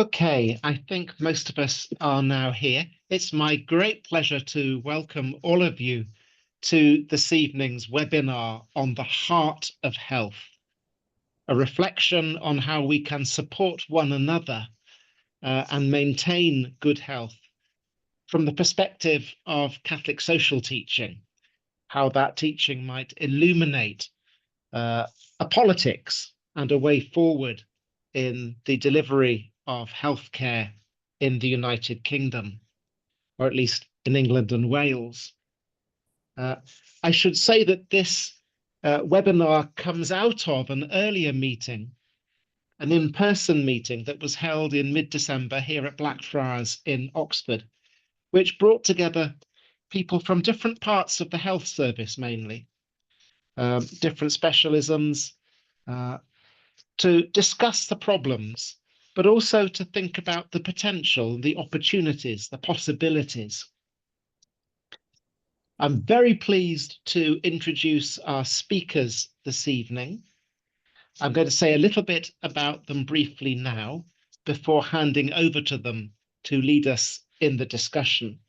Okay, I think most of us are now here. It's my great pleasure to welcome all of you to this evening's webinar on the heart of health, a reflection on how we can support one another and maintain good health from the perspective of Catholic social teaching, how that teaching might illuminate a politics and a way forward in the delivery of healthcare in the United Kingdom, or at least in England and Wales. I should say that this webinar comes out of an earlier meeting, an in-person meeting that was held in mid-December here at Blackfriars in Oxford, which brought together people from different parts of the health service mainly, different specialisms, to discuss the problems, but also to think about the potential, the opportunities, the possibilities. I'm very pleased to introduce our speakers this evening. I'm going to say a little bit about them briefly now before handing over to them to lead us in the discussion.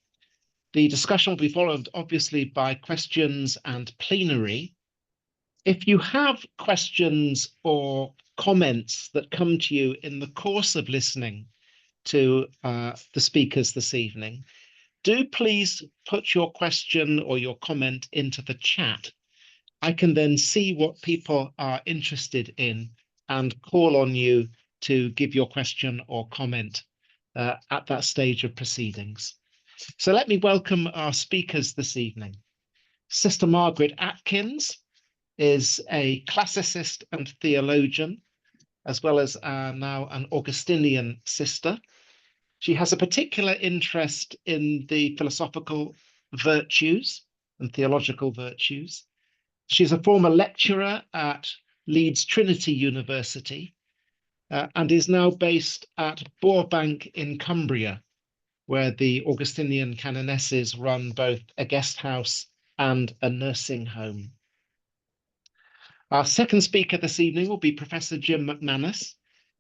The discussion will be followed obviously by questions and plenary. If you have questions or comments that come to you in the course of listening to the speakers this evening, do please put your question or your comment into the chat. I can then see what people are interested in and call on you to give your question or comment at that stage of proceedings. So let me welcome our speakers this evening. Sister Margret Atkins is a classicist and theologian, as well as now an Augustinian sister. She has a particular interest in the philosophical virtues and theological virtues. She's a former lecturer at Leeds Trinity University and is now based at Borebank in Cumbria, where the Augustinian canonesses run both a guest house and a nursing home. Our second speaker this evening will be Professor Jim McManus.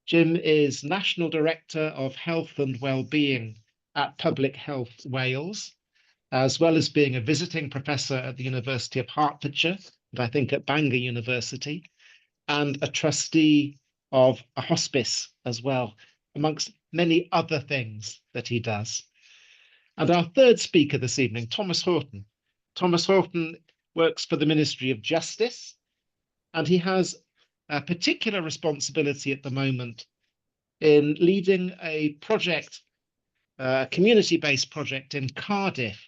Jim is National Director of Health and Wellbeing at Public Health Wales, as well as being a visiting professor at the University of Hertfordshire, and I think at Bangor University, and a trustee of a hospice as well, amongst many other things that he does. And our third speaker this evening, Thomas Horton. Thomas Horton works for the Ministry of Justice, and he has a particular responsibility at the moment in leading a project, a community-based project in Cardiff,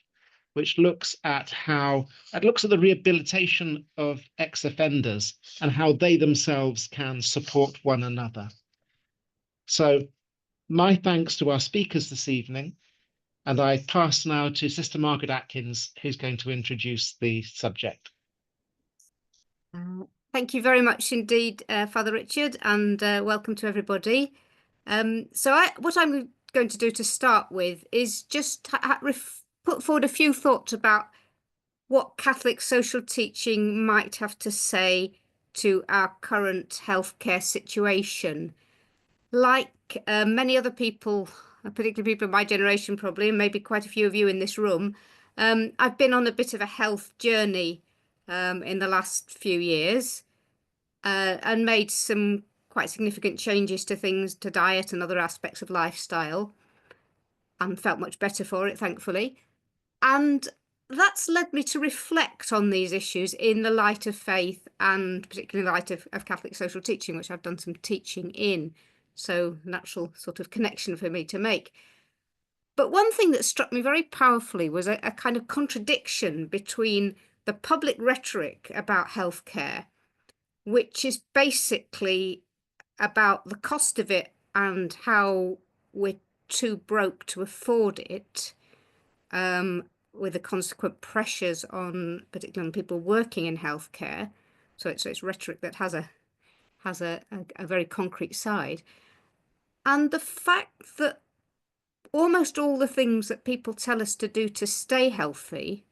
which looks at the rehabilitation of ex-offenders and how they themselves can support one another. So my thanks to our speakers this evening, and I pass now to Sister Margret Atkins, who's going to introduce the subject. Thank you very much indeed, Father Richard, and welcome to everybody. What I'm going to do to start with is just put forward a few thoughts about what Catholic social teaching might have to say to our current healthcare situation. Like many other people, particularly people of my generation probably, and maybe quite a few of you in this room, I've been on a bit of a health journey in the last few years and made some quite significant changes to things, to diet and other aspects of lifestyle, and felt much better for it, thankfully. And that's led me to reflect on these issues in the light of faith, and particularly in the light of Catholic social teaching, which I've done some teaching in. So natural sort of connection for me to make. But one thing that struck me very powerfully was a kind of contradiction between the public rhetoric about healthcare, which is basically about the cost of it and how we're too broke to afford it, with the consequent pressures on particularly on people working in healthcare. So it's rhetoric that has a very concrete side. And the fact that almost all the things that people tell us to do to stay healthy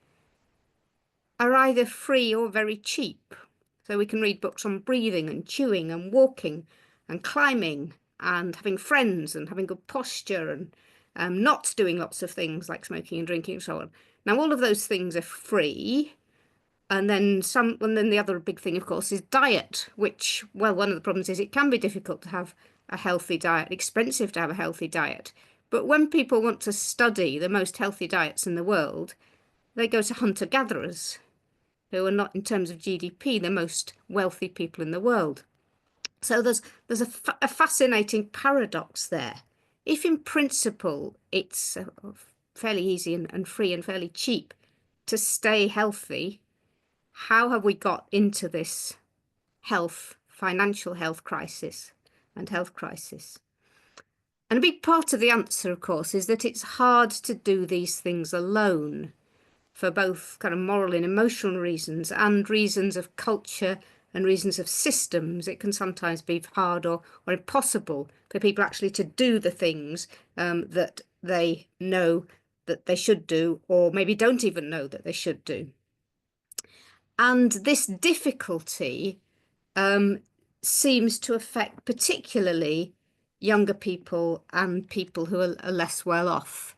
are either free or very cheap. So we can read books on breathing and chewing and walking and climbing and having friends and having good posture and not doing lots of things like smoking and drinking and so on. Now, all of those things are free. And then the other big thing, of course, is diet, which, well, one of the problems is it can be difficult to have a healthy diet, expensive to have a healthy diet. But when people want to study the most healthy diets in the world, they go to hunter-gatherers, who are not, in terms of GDP, the most wealthy people in the world. So there's a fascinating paradox there. If in principle it's fairly easy and free and fairly cheap to stay healthy, how have we got into this financial health crisis and health crisis? And a big part of the answer, of course, is that it's hard to do these things alone for both kind of moral and emotional reasons and reasons of culture and reasons of systems. It can sometimes be hard or impossible for people actually to do the things that they know that they should do, or maybe don't even know that they should do. And this difficulty seems to affect particularly younger people and people who are less well off.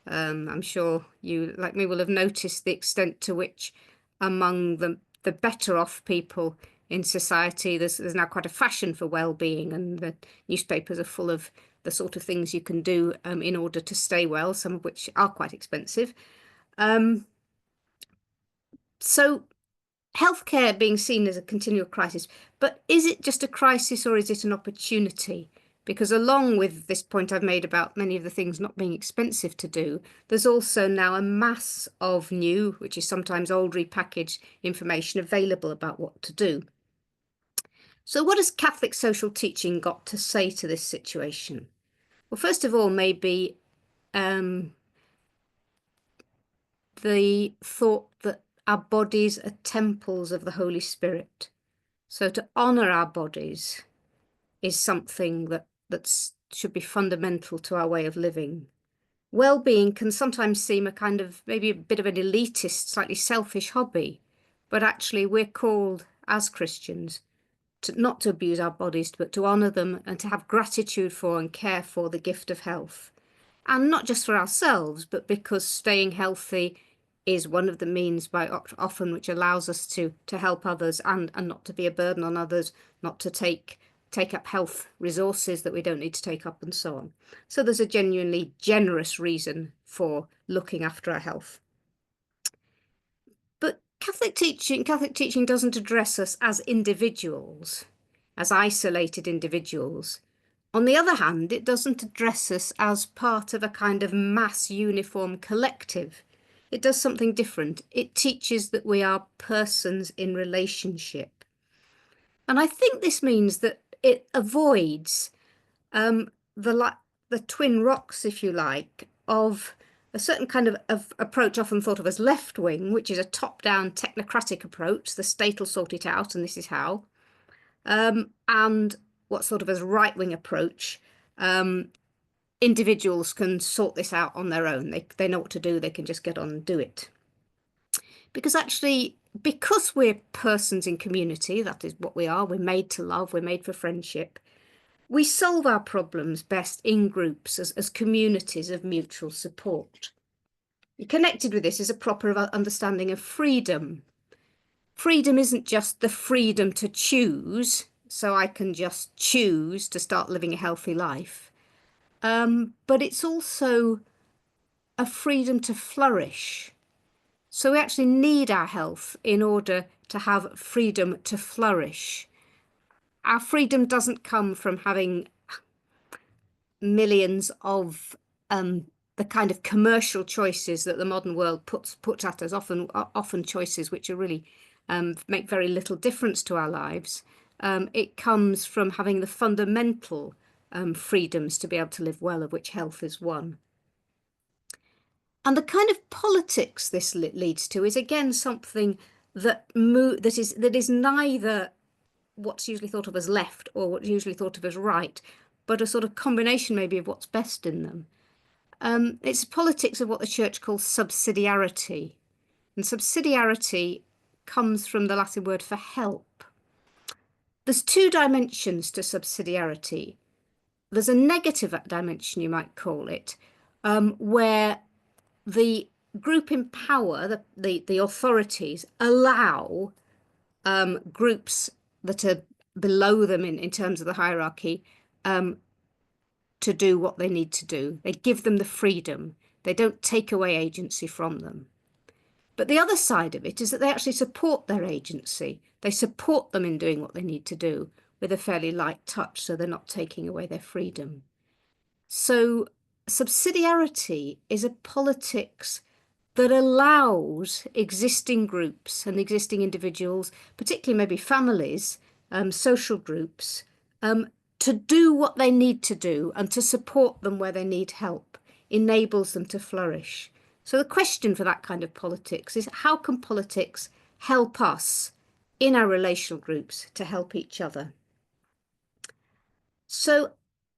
I'm sure you, like me, will have noticed the extent to which among the better off people in society, there's now quite a fashion for well-being, and the newspapers are full of the sort of things you can do in order to stay well, some of which are quite expensive. So healthcare being seen as a continual crisis, but is it just a crisis or is it an opportunity? Because along with this point I've made about many of the things not being expensive to do, there's also now a mass of new, which is sometimes old repackaged information available about what to do. So what has Catholic social teaching got to say to this situation? Well, first of all, maybe the thought that our bodies are temples of the Holy Spirit. So to honour our bodies is something that should be fundamental to our way of living. Well-being can sometimes seem a kind of, maybe a bit of an elitist, slightly selfish hobby, but actually we're called as Christians to not to abuse our bodies, but to honour them and to have gratitude for and care for the gift of health. And not just for ourselves, but because staying healthy is one of the means by often which allows us to help others and not to be a burden on others, not to take up health resources that we don't need to take up, and so on. So there's a genuinely generous reason for looking after our health. But Catholic teaching doesn't address us as individuals, as isolated individuals. On the other hand, it doesn't address us as part of a kind of mass uniform collective. It does something different. It teaches that we are persons in relationship. And I think this means that it avoids the twin rocks, if you like, of a certain kind of approach often thought of as left-wing, which is a top-down technocratic approach. The state will sort it out, and this is how. And what's thought of as right-wing approach. Individuals can sort this out on their own. They know what to do. They can just get on and do it. Because actually, because we're persons in community, that is what we are. We're made to love. We're made for friendship. We solve our problems best in groups as communities of mutual support. Connected with this is a proper understanding of freedom. Freedom isn't just the freedom to choose, so I can just choose to start living a healthy life. But it's also a freedom to flourish. So we actually need our health in order to have freedom to flourish. Our freedom doesn't come from having millions of the kind of commercial choices that the modern world puts at us, often choices which are really make very little difference to our lives. It comes from having the fundamental freedoms to be able to live well, of which health is one. And the kind of politics this leads to is again something that is neither what's usually thought of as left or what's usually thought of as right, but a sort of combination maybe of what's best in them. It's politics of what the church calls subsidiarity. And subsidiarity comes from the Latin word for help. There's two dimensions to subsidiarity. there's a negative dimension, you might call it, where the group in power, the authorities, allow groups that are below them in terms of the hierarchy to do what they need to do. They give them the freedom. They don't take away agency from them. But the other side of it is that they actually support their agency. They support them in doing what they need to do with a fairly light touch, so they're not taking away their freedom. So subsidiarity is a politics that allows existing groups and existing individuals, particularly maybe families, social groups, to do what they need to do and to support them where they need help, enables them to flourish. So the question for that kind of politics is, how can politics help us in our relational groups to help each other? So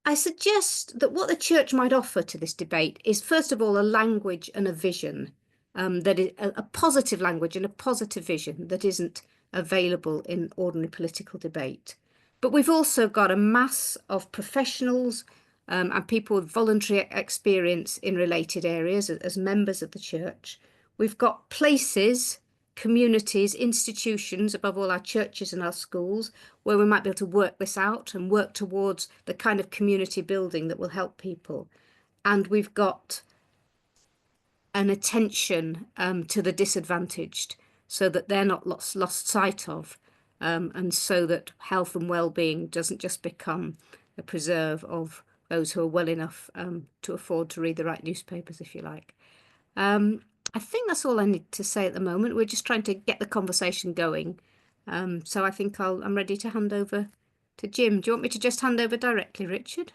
I suggest that what the church might offer to this debate is, first of all, a language and a vision, that is a positive language and a positive vision that isn't available in ordinary political debate. But we've also got a mass of professionals and people with voluntary experience in related areas as members of the church. We've got places, communities, institutions, above all our churches and our schools, where we might be able to work this out and work towards the kind of community building that will help people. And we've got an attention to the disadvantaged, so that they're not lost sight of, and so that health and well-being doesn't just become a preserve of those who are well enough to afford to read the right newspapers, if you like. I think that's all I need to say at the moment. We're just trying to get the conversation going. So I think I'm ready to hand over to Jim. Do you want me to just hand over directly, Richard?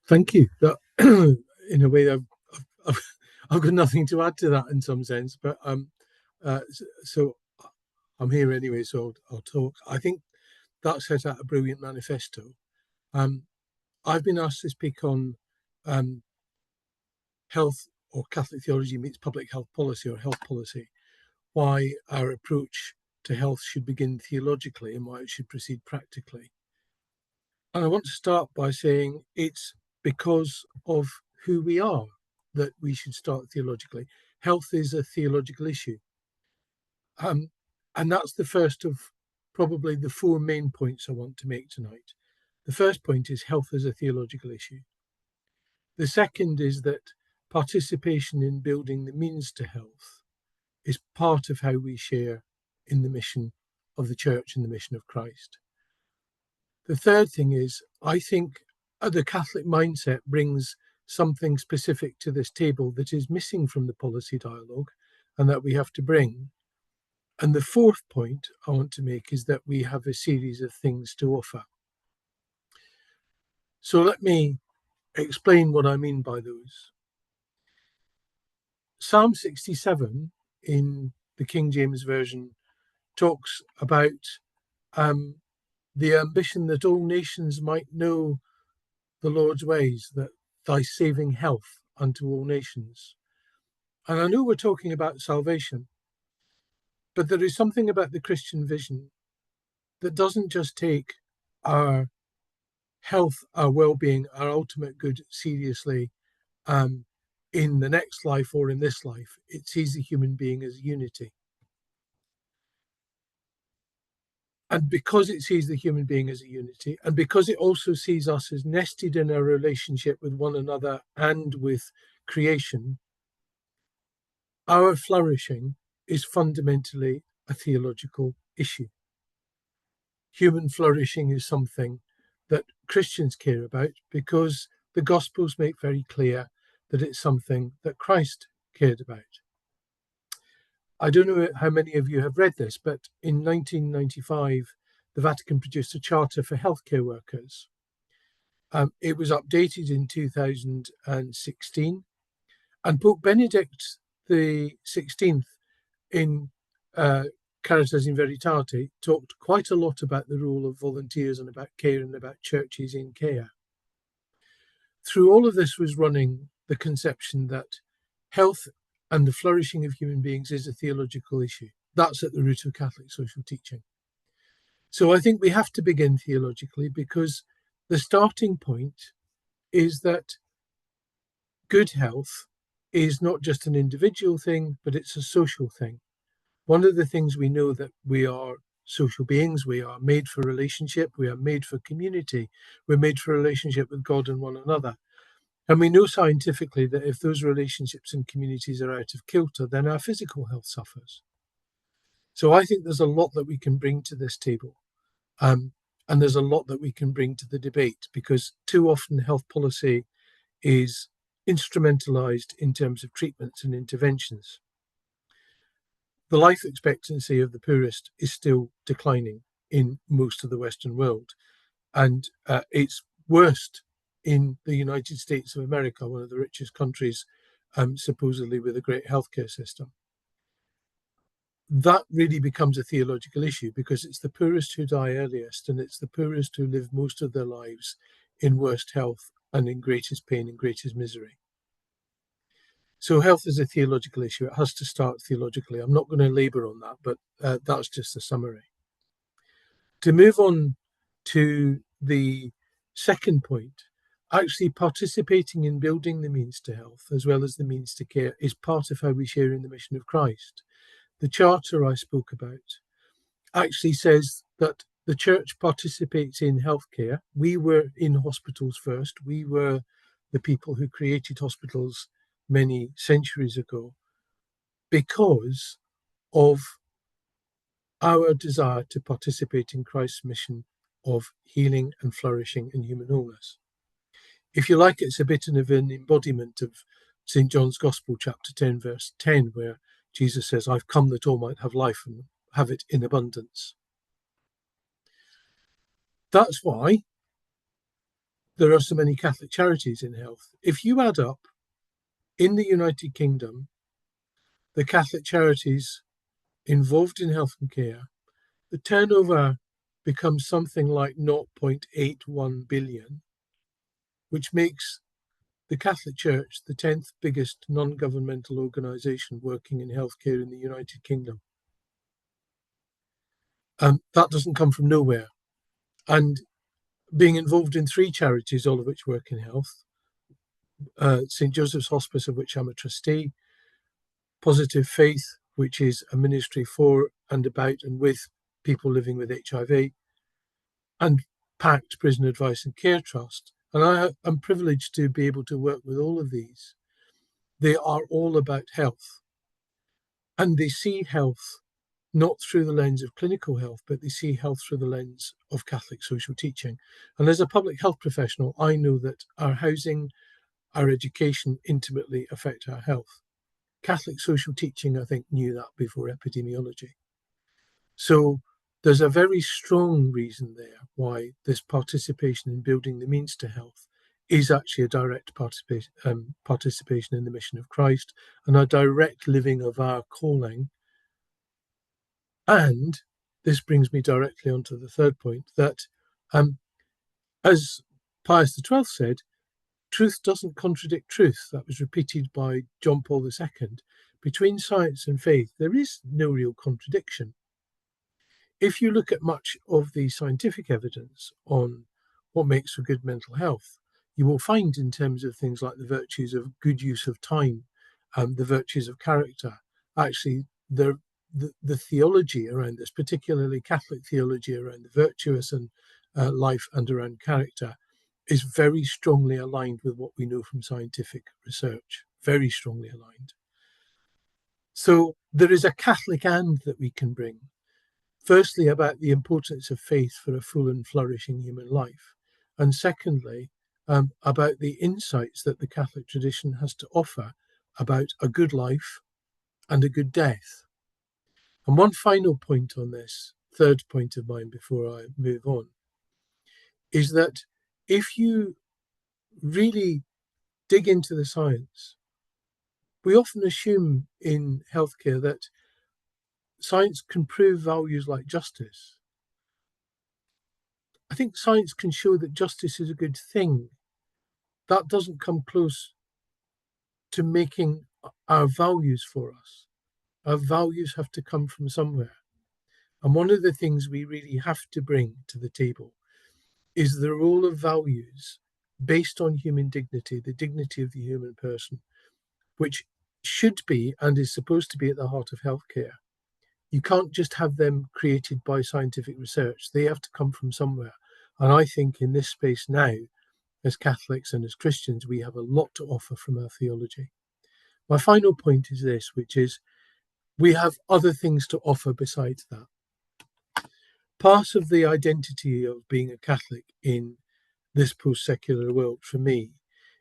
Thank you. That, in a way, I've got nothing to add to that in some sense, but so I'm here anyway, so I'll talk. I think that set out a brilliant manifesto. I've been asked to speak on health or Catholic theology meets public health policy or health policy, why our approach to health should begin theologically and why it should proceed practically. And I want to start by saying it's because of who we are that we should start theologically. Health is a theological issue. And that's the first of probably the four main points I want to make tonight. The first point is health is a theological issue. The second is that participation in building the means to health is part of how we share in the mission of the church and the mission of Christ. The third thing is, I think the Catholic mindset brings something specific to this table that is missing from the policy dialogue and that we have to bring. And the fourth point I want to make is that we have a series of things to offer. So let me explain what I mean by those. Psalm 67 in the King James Version talks about the ambition that all nations might know the Lord's ways, that thy saving health unto all nations. And I know we're talking about salvation, but there is something about the Christian vision that doesn't just take our health, our well-being, our ultimate good seriously in the next life or in this life. It sees the human being as unity. And because it sees the human being as a unity, and because it also sees us as nested in our relationship with one another and with creation, our flourishing is fundamentally a theological issue. Human flourishing is something that Christians care about because the Gospels make very clear that it's something that Christ cared about. I don't know how many of you have read this, but in 1995, the Vatican produced a charter for healthcare workers. It was updated in 2016, and Pope Benedict XVI in Caritas in Veritate talked quite a lot about the role of volunteers and about care and about churches in care. Through all of this was running the conception that health and the flourishing of human beings is a theological issue. that's at the root of Catholic social teaching. So I think we have to begin theologically, because the starting point is that good health is not just an individual thing, but it's a social thing. One of the things we know, that we are social beings, we are made for relationship, we are made for community, we're made for relationship with God and one another. And we know scientifically that if those relationships and communities are out of kilter, then our physical health suffers. So I think there's a lot that we can bring to this table. And there's a lot that we can bring to the debate, because too often health policy is instrumentalized in terms of treatments and interventions. The life expectancy of the poorest is still declining in most of the Western world. And it's worst in the United States of America, one of the richest countries, supposedly with a great healthcare system. That really becomes a theological issue, because it's the poorest who die earliest, and it's the poorest who live most of their lives in worst health and in greatest pain and greatest misery. So health is a theological issue. It has to start theologically. I'm not going to labour on that, but that's just a summary. To move on to the second point, actually participating in building the means to health as well as the means to care is part of how we share in the mission of Christ. The charter I spoke about actually says that the church participates in healthcare. We were in hospitals first. We were the people who created hospitals many centuries ago because of our desire to participate in Christ's mission of healing and flourishing in human wholeness. If you like, it's a bit of an embodiment of St. John's Gospel, chapter 10, verse 10, where Jesus says, I've come that all might have life and have it in abundance. That's why there are so many Catholic charities in health. If you add up, in the United Kingdom, the Catholic charities involved in health and care, the turnover becomes something like 0.81 billion, which makes the Catholic Church the 10th biggest non-governmental organisation working in healthcare in the United Kingdom. That doesn't come from nowhere. And being involved in 3 charities, all of which work in health, St. Joseph's Hospice, of which I'm a trustee, Positive Faith, which is a ministry for and about and with people living with HIV, and PACT, Prison Advice and Care Trust. And I am privileged to be able to work with all of these. They are all about health. And they see health not through the lens of clinical health, but they see health through the lens of Catholic social teaching. And as a public health professional, I know that our housing, our education intimately affect our health. Catholic social teaching, I think, knew that before epidemiology. So there's a very strong reason there why this participation in building the means to health is actually a direct participation in the mission of Christ and a direct living of our calling. And this brings me directly onto the third point, that as Pius XII said, truth doesn't contradict truth. That was repeated by John Paul II. Between science and faith, there is no real contradiction. If you look at much of the scientific evidence on what makes for good mental health, you will find in terms of things like the virtues of good use of time, the virtues of character, actually the theology around this, particularly Catholic theology around the virtuous and life and around character, is very strongly aligned with what we know from scientific research, very strongly aligned. So there is a Catholic and that we can bring. Firstly, about the importance of faith for a full and flourishing human life. And secondly, about the insights that the Catholic tradition has to offer about a good life and a good death. And one final point on this, third point of mine before I move on, is that if you really dig into the science, we often assume in healthcare that science can prove values like justice. I think science can show that justice is a good thing. That doesn't come close to making our values for us. Our values have to come from somewhere. And one of the things we really have to bring to the table is the role of values based on human dignity, the dignity of the human person, which should be and is supposed to be at the heart of healthcare. You can't just have them created by scientific research. They have to come from somewhere. And I think in this space now, as Catholics and as Christians, we have a lot to offer from our theology. My final point is this, which is we have other things to offer besides that. Part of the identity of being a Catholic in this post-secular world, for me,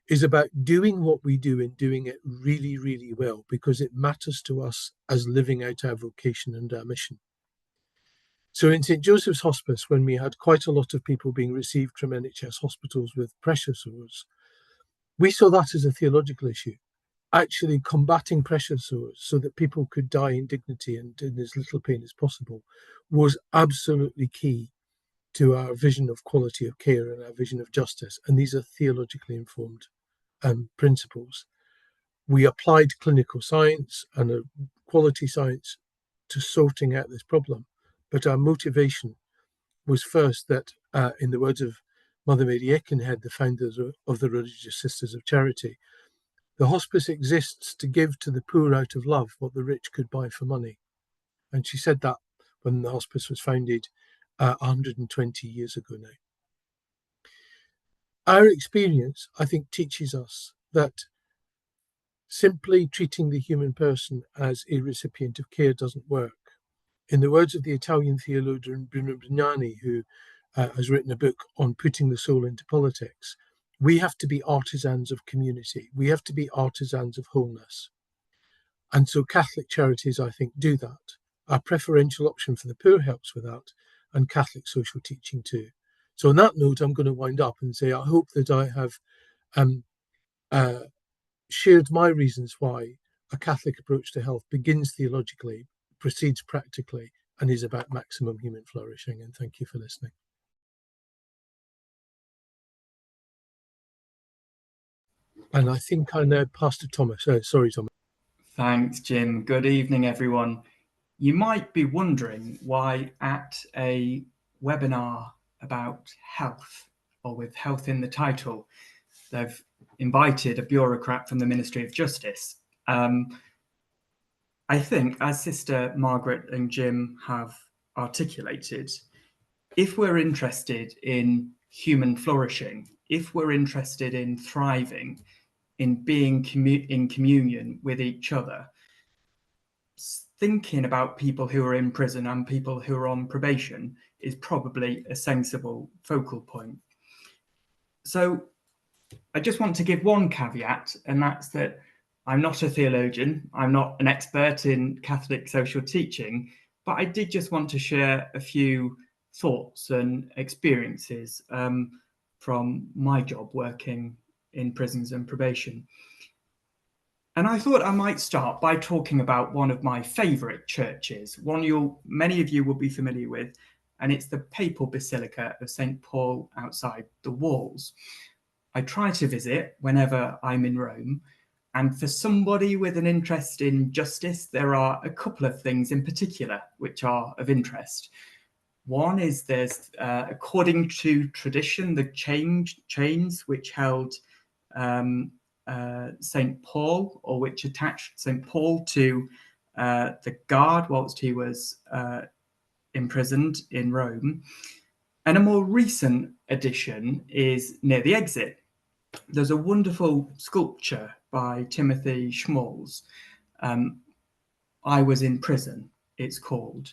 is about doing what we do and doing it really, really well, because it matters to us as living out our vocation and our mission. So in St. Joseph's Hospice, when we had quite a lot of people being received from NHS hospitals with pressure sores, we saw that as a theological issue, actually combating pressure sores so that people could die in dignity and in as little pain as possible was absolutely key to our vision of quality of care and our vision of justice. And these are theologically informed principles. We applied clinical science and a quality science to sorting out this problem. But our motivation was first that, in the words of Mother Mary Aikenhead, the founders of the Religious Sisters of Charity, the hospice exists to give to the poor out of love what the rich could buy for money. And she said that when the hospice was founded 120 years ago now. Our experience, I think, teaches us that simply treating the human person as a recipient of care doesn't work. In the words of the Italian theologian Bruno Brignani, who has written a book on putting the soul into politics, we have to be artisans of community. We have to be artisans of wholeness. And so Catholic charities, I think, do that. Our preferential option for the poor helps with that, and Catholic social teaching too. So on that note, I'm going to wind up and say I hope that I have shared my reasons why a Catholic approach to health begins theologically, proceeds practically, and is about maximum human flourishing. And thank you for listening. And I think I now pass to Thomas. Sorry, Thomas. Thanks, Jim. Good evening, everyone. You might be wondering why at a webinar about health, or with health in the title, they've invited a bureaucrat from the Ministry of Justice. I think, as Sister Margaret and Jim have articulated, if we're interested in human flourishing, if we're interested in thriving, in being in communion with each other, thinking about people who are in prison and people who are on probation is probably a sensible focal point. So I just want to give one caveat, and that's that I'm not a theologian, I'm not an expert in Catholic social teaching, but I did just want to share a few thoughts and experiences from my job working in prisons and probation. And I thought I might start by talking about one of my favourite churches, one many of you will be familiar with, and it's the Papal Basilica of St. Paul outside the walls. I try to visit whenever I'm in Rome, and for somebody with an interest in justice, there are a couple of things in particular which are of interest. One is there's, according to tradition, the chains which held St. Paul, or which attached St. Paul to the guard whilst he was imprisoned in Rome. And a more recent addition is near the exit. There's a wonderful sculpture by Timothy Schmalz. I Was in Prison, it's called.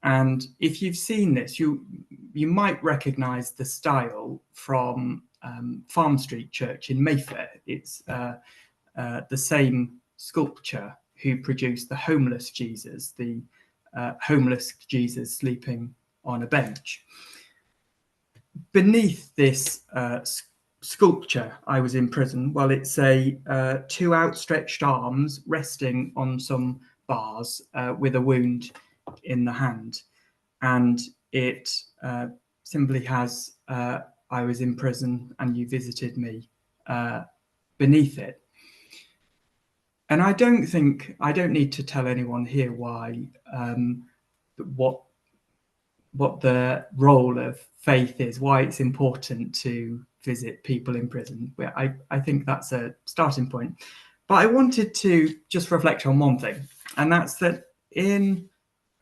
And if you've seen this, you might recognize the style from Farm Street Church in Mayfair. It's the same sculpture who produced the homeless Jesus, the homeless Jesus sleeping on a bench. Beneath this sculpture, I Was in Prison, well, it's two outstretched arms resting on some bars with a wound in the hand, and it simply has I was in prison and you visited me beneath it. And I don't need to tell anyone here why, what the role of faith is, why it's important to visit people in prison. I think that's a starting point. But I wanted to just reflect on one thing, and that's that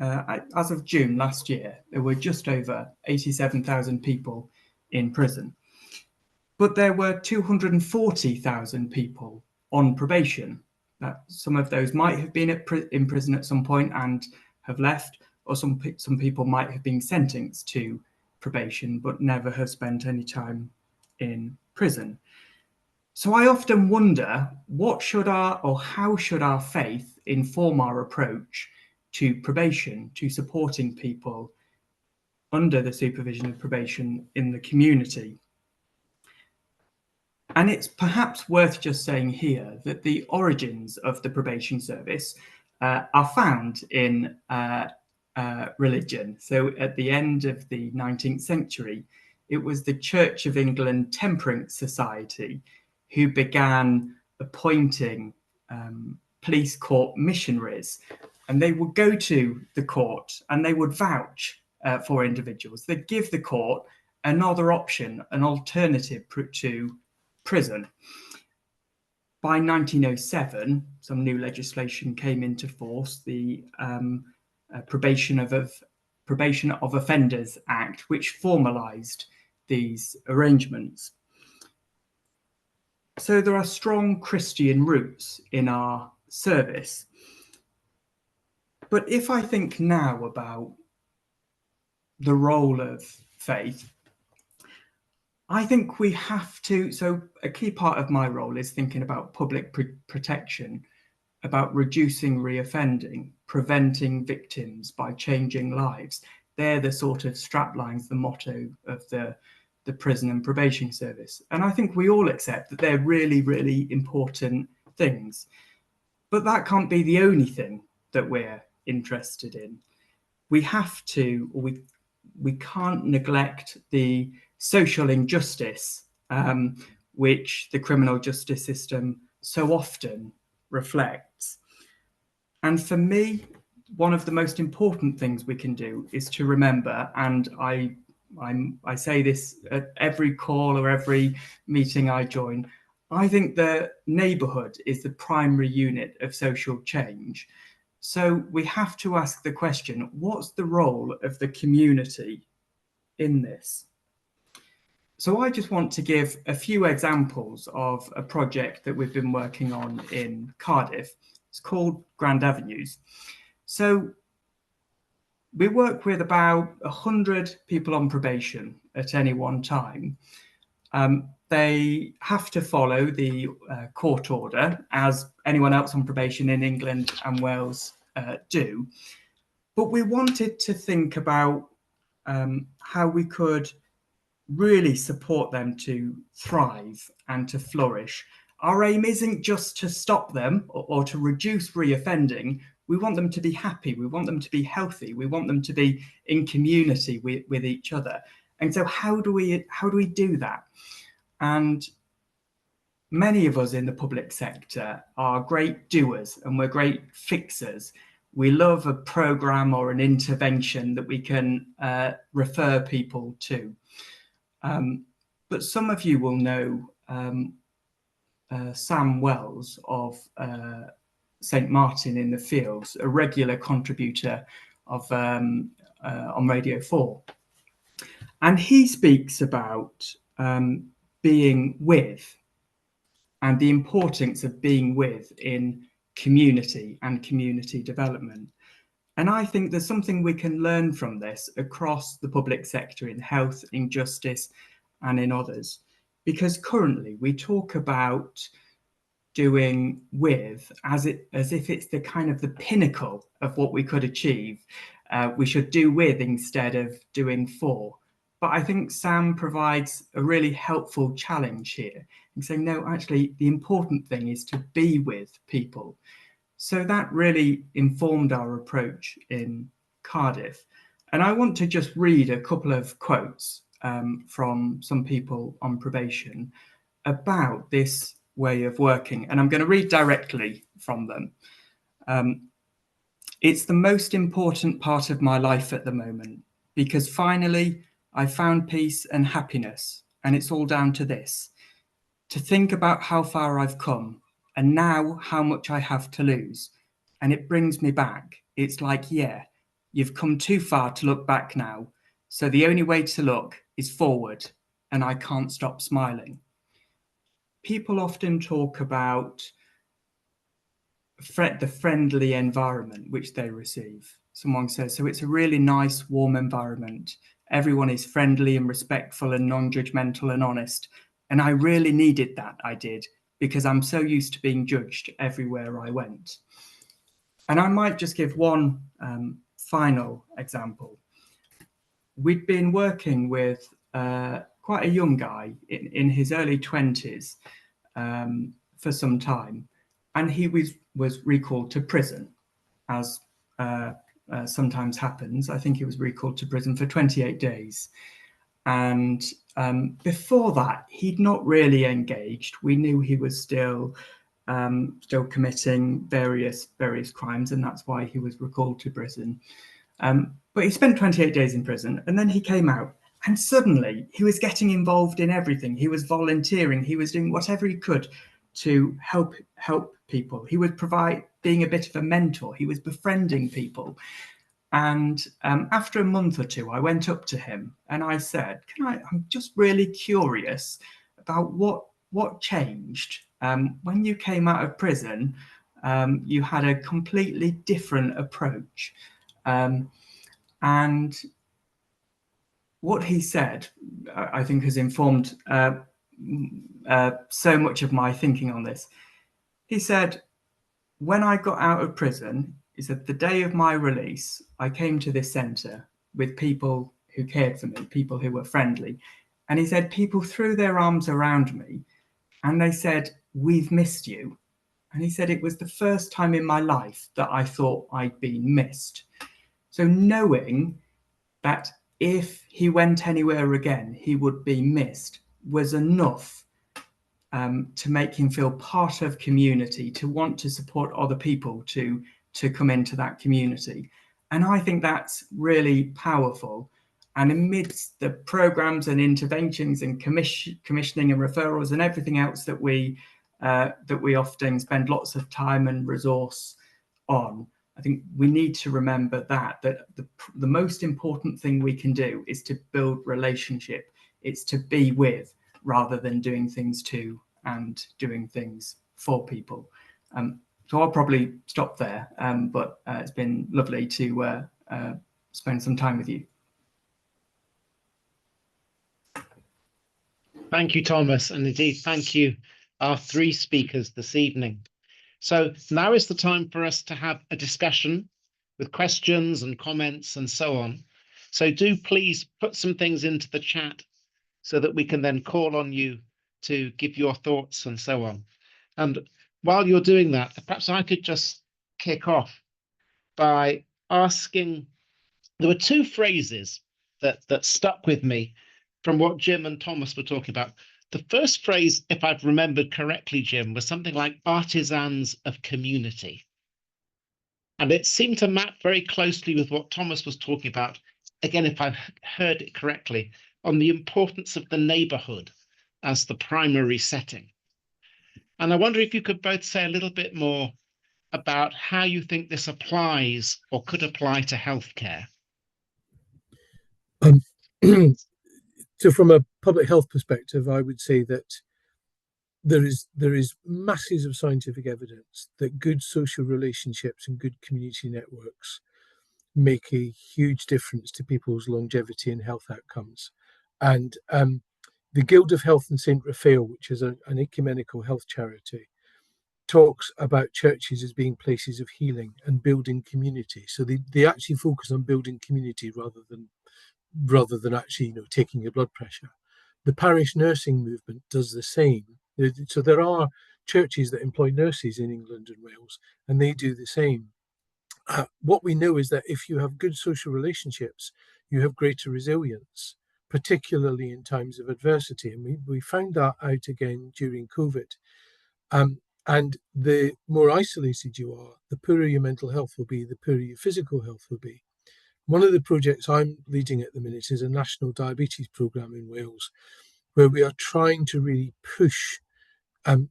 as of June last year, there were just over 87,000 people in prison. But there were 240,000 people on probation. Some of those might have been in prison at some point and have left, or some people might have been sentenced to probation but never have spent any time in prison. So I often wonder, how should our faith inform our approach to probation, to supporting people under the supervision of probation in the community? And it's perhaps worth just saying here that the origins of the probation service are found in religion. So at the end of the 19th century, it was the Church of England Temperance Society who began appointing police court missionaries. And they would go to the court and they would vouch for individuals. They'd give the court another option, an alternative to prison. By 1907, some new legislation came into force, the Probation of Offenders Act, which formalised these arrangements. So there are strong Christian roots in our service. But if I think now about the role of faith, I think we have to, so a key part of my role is thinking about public protection, about reducing reoffending, preventing victims by changing lives. They're the sort of straplines, the motto of the prison and probation service. And I think we all accept that they're really, really important things. But that can't be the only thing that we're interested in. We have to, or we can't neglect the social injustice which the criminal justice system so often reflects. And for me, one of the most important things we can do is to remember, and I say this at every call or every meeting I join, I think the neighbourhood is the primary unit of social change. So we have to ask the question, what's the role of the community in this? So I just want to give a few examples of a project that we've been working on in Cardiff. It's called Grand Avenues. So we work with about 100 people on probation at any one time. They have to follow the court order, as anyone else on probation in England and Wales do. But we wanted to think about how we could really support them to thrive and to flourish. Our aim isn't just to stop them or to reduce reoffending. We want them to be happy. We want them to be healthy. We want them to be in community with each other. And so how do we do that? And many of us in the public sector are great doers and we're great fixers. We love a program or an intervention that we can refer people to. But some of you will know Sam Wells of St. Martin in the Fields, a regular contributor of on Radio 4. And he speaks about being with and the importance of being with in community and community development. And I think there's something we can learn from this across the public sector in health, in justice, and in others. Because currently we talk about doing with as if it's the kind of the pinnacle of what we could achieve. We should do with instead of doing for. But I think Sam provides a really helpful challenge here in saying, no, actually, the important thing is to be with people. So that really informed our approach in Cardiff. And I want to just read a couple of quotes from some people on probation about this way of working. And I'm going to read directly from them. It's the most important part of my life at the moment, because finally I found peace and happiness. And it's all down to this: to think about how far I've come and now how much I have to lose. And it brings me back. It's like, yeah, you've come too far to look back now. So the only way to look is forward, and I can't stop smiling. People often talk about the friendly environment which they receive. Someone says, so it's a really nice, warm environment. Everyone is friendly and respectful and non-judgmental and honest. And I really needed that, I did, because I'm so used to being judged everywhere I went. And I might just give one final example. We'd been working with quite a young guy in his early 20s for some time. And he was recalled to prison, as sometimes happens. I think he was recalled to prison for 28 days. And before that, he'd not really engaged. We knew he was still committing various crimes, and that's why he was recalled to prison. But he spent 28 days in prison, and then he came out, and suddenly he was getting involved in everything. He was volunteering. He was doing whatever he could to help people. He was being a bit of a mentor. He was befriending people. And after a month or two, I went up to him and I said, I'm just really curious about what changed. When you came out of prison, you had a completely different approach. And what he said, I think, has informed so much of my thinking on this. He said, when I got out of prison, he said, the day of my release, I came to this centre with people who cared for me, people who were friendly. And he said, people threw their arms around me and they said, we've missed you. And he said, it was the first time in my life that I thought I'd been missed. So knowing that if he went anywhere again, he would be missed was enough to make him feel part of community, to want to support other people to come into that community. And I think that's really powerful. And amidst the programs and interventions and commissioning and referrals and everything else that we often spend lots of time and resource on, I think we need to remember that the most important thing we can do is to build relationship. It's to be with, rather than doing things to and doing things for people. So I'll probably stop there, but it's been lovely to spend some time with you. Thank you, Thomas, and indeed thank you, our three speakers this evening. So now is the time for us to have a discussion with questions and comments and so on. So do please put some things into the chat so that we can then call on you to give your thoughts and so on. And while you're doing that, perhaps I could just kick off by asking, there were two phrases that stuck with me from what Jim and Thomas were talking about. The first phrase, if I've remembered correctly, Jim, was something like artisans of community. And it seemed to map very closely with what Thomas was talking about, again, if I've heard it correctly, on the importance of the neighborhood as the primary setting. And I wonder if you could both say a little bit more about how you think this applies or could apply to healthcare. So from a public health perspective, I would say that there is masses of scientific evidence that good social relationships and good community networks make a huge difference to people's longevity and health outcomes. And the Guild of Health in St. Raphael, which is an ecumenical health charity, talks about churches as being places of healing and building community. So they actually focus on building community rather than actually taking your blood pressure. The parish nursing movement does the same. So there are churches that employ nurses in England and Wales, and they do the same. What we know is that if you have good social relationships, you have greater resilience, particularly in times of adversity. And we found that out again during COVID. And the more isolated you are, the poorer your mental health will be, the poorer your physical health will be. One of the projects I'm leading at the minute is a national diabetes programme in Wales, where we are trying to really push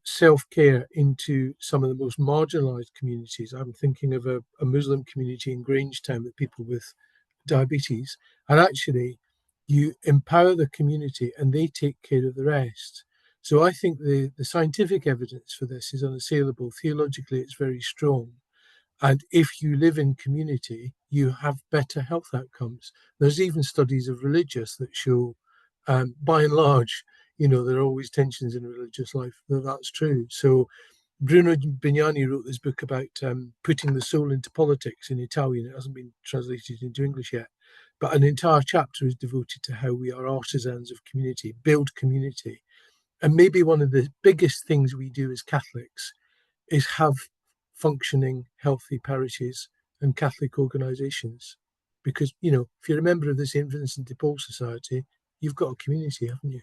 self-care into some of the most marginalised communities. I'm thinking of a Muslim community in Grangetown with people with diabetes, and actually you empower the community and they take care of the rest. So I think the scientific evidence for this is unassailable. Theologically, it's very strong. And if you live in community, you have better health outcomes. There's even studies of religious that show, by and large, there are always tensions in religious life. That's true. So Bruno Bignani wrote this book about putting the soul into politics in Italian. It hasn't been translated into English yet. But an entire chapter is devoted to how we are artisans of community, build community. And maybe one of the biggest things we do as Catholics is have functioning, healthy parishes and Catholic organisations. Because, if you're a member of the St. Vincent de Paul Society, you've got a community, haven't you?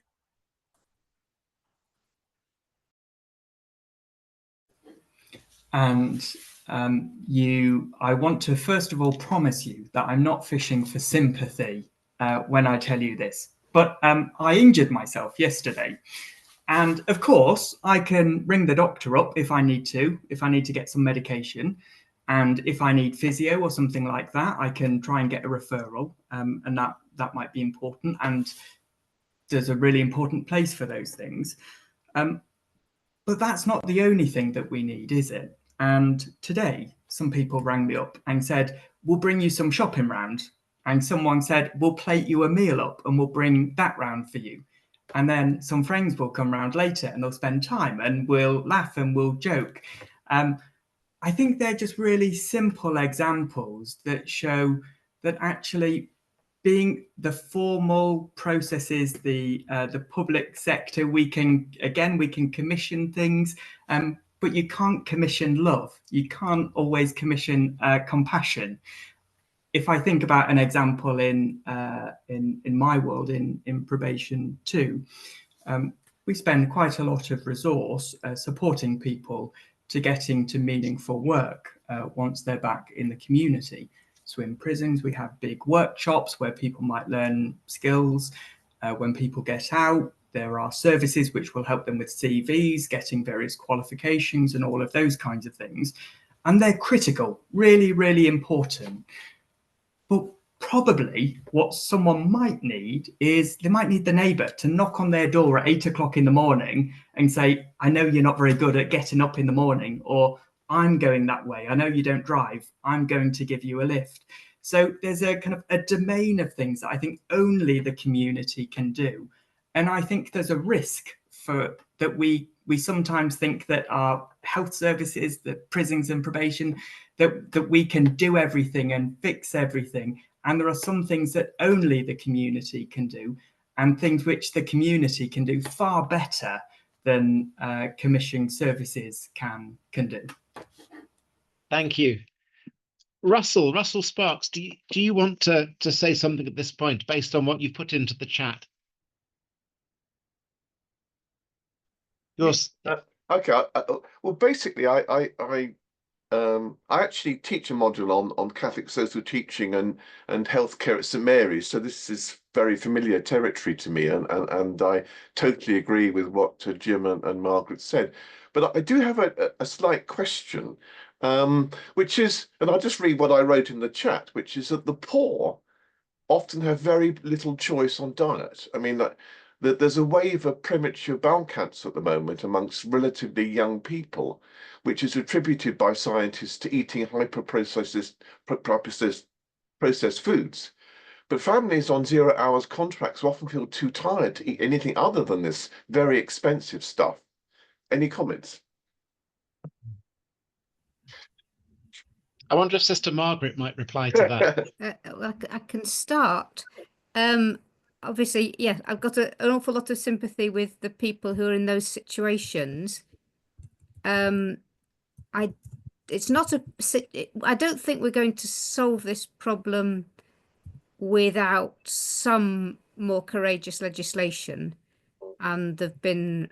And I want to first of all promise you that I'm not fishing for sympathy when I tell you this, but I injured myself yesterday. And of course, I can ring the doctor up if I need to get some medication. And if I need physio or something like that, I can try and get a referral. And that might be important. And there's a really important place for those things. But that's not the only thing that we need, is it? And today, some people rang me up and said, we'll bring you some shopping round. And someone said, we'll plate you a meal up and we'll bring that round for you. And then some friends will come round later and they'll spend time and we'll laugh and we'll joke. I think they're just really simple examples that show that actually being the formal processes, the public sector, we can commission things, but you can't commission love. You can't always commission compassion. If I think about an example in my world, in probation too, we spend quite a lot of resource supporting people to getting to meaningful work once they're back in the community. So in prisons, we have big workshops where people might learn skills. When people get out, there are services which will help them with CVs, getting various qualifications and all of those kinds of things. And they're critical, really, really important. But probably what someone might need is they might need the neighbour to knock on their door at 8 o'clock in the morning and say, I know you're not very good at getting up in the morning, or I'm going that way. I know you don't drive. I'm going to give you a lift. So there's a kind of a domain of things that I think only the community can do. And I think there's a risk for that we sometimes think that our health services, the prisons and probation, that we can do everything and fix everything. And there are some things that only the community can do, and things which the community can do far better than commissioning services can do. Thank you. Russell Sparks, do you want to say something at this point based on what you put into the chat? Yours. Okay. Well, basically, I actually teach a module on Catholic social teaching and healthcare at St Mary's, so this is very familiar territory to me, and I totally agree with what Jim and Margaret said. But I do have a slight question, which is, and I'll just read what I wrote in the chat, which is that the poor often have very little choice on diet. I mean, that there's a wave of premature bowel cancer at the moment amongst relatively young people, which is attributed by scientists to eating processed foods. But families on 0 hours contracts often feel too tired to eat anything other than this very expensive stuff. Any comments? I wonder if Sister Margaret might reply to that. I can start. Obviously, yeah, I've got an awful lot of sympathy with the people who are in those situations. I don't think we're going to solve this problem without some more courageous legislation. And there've been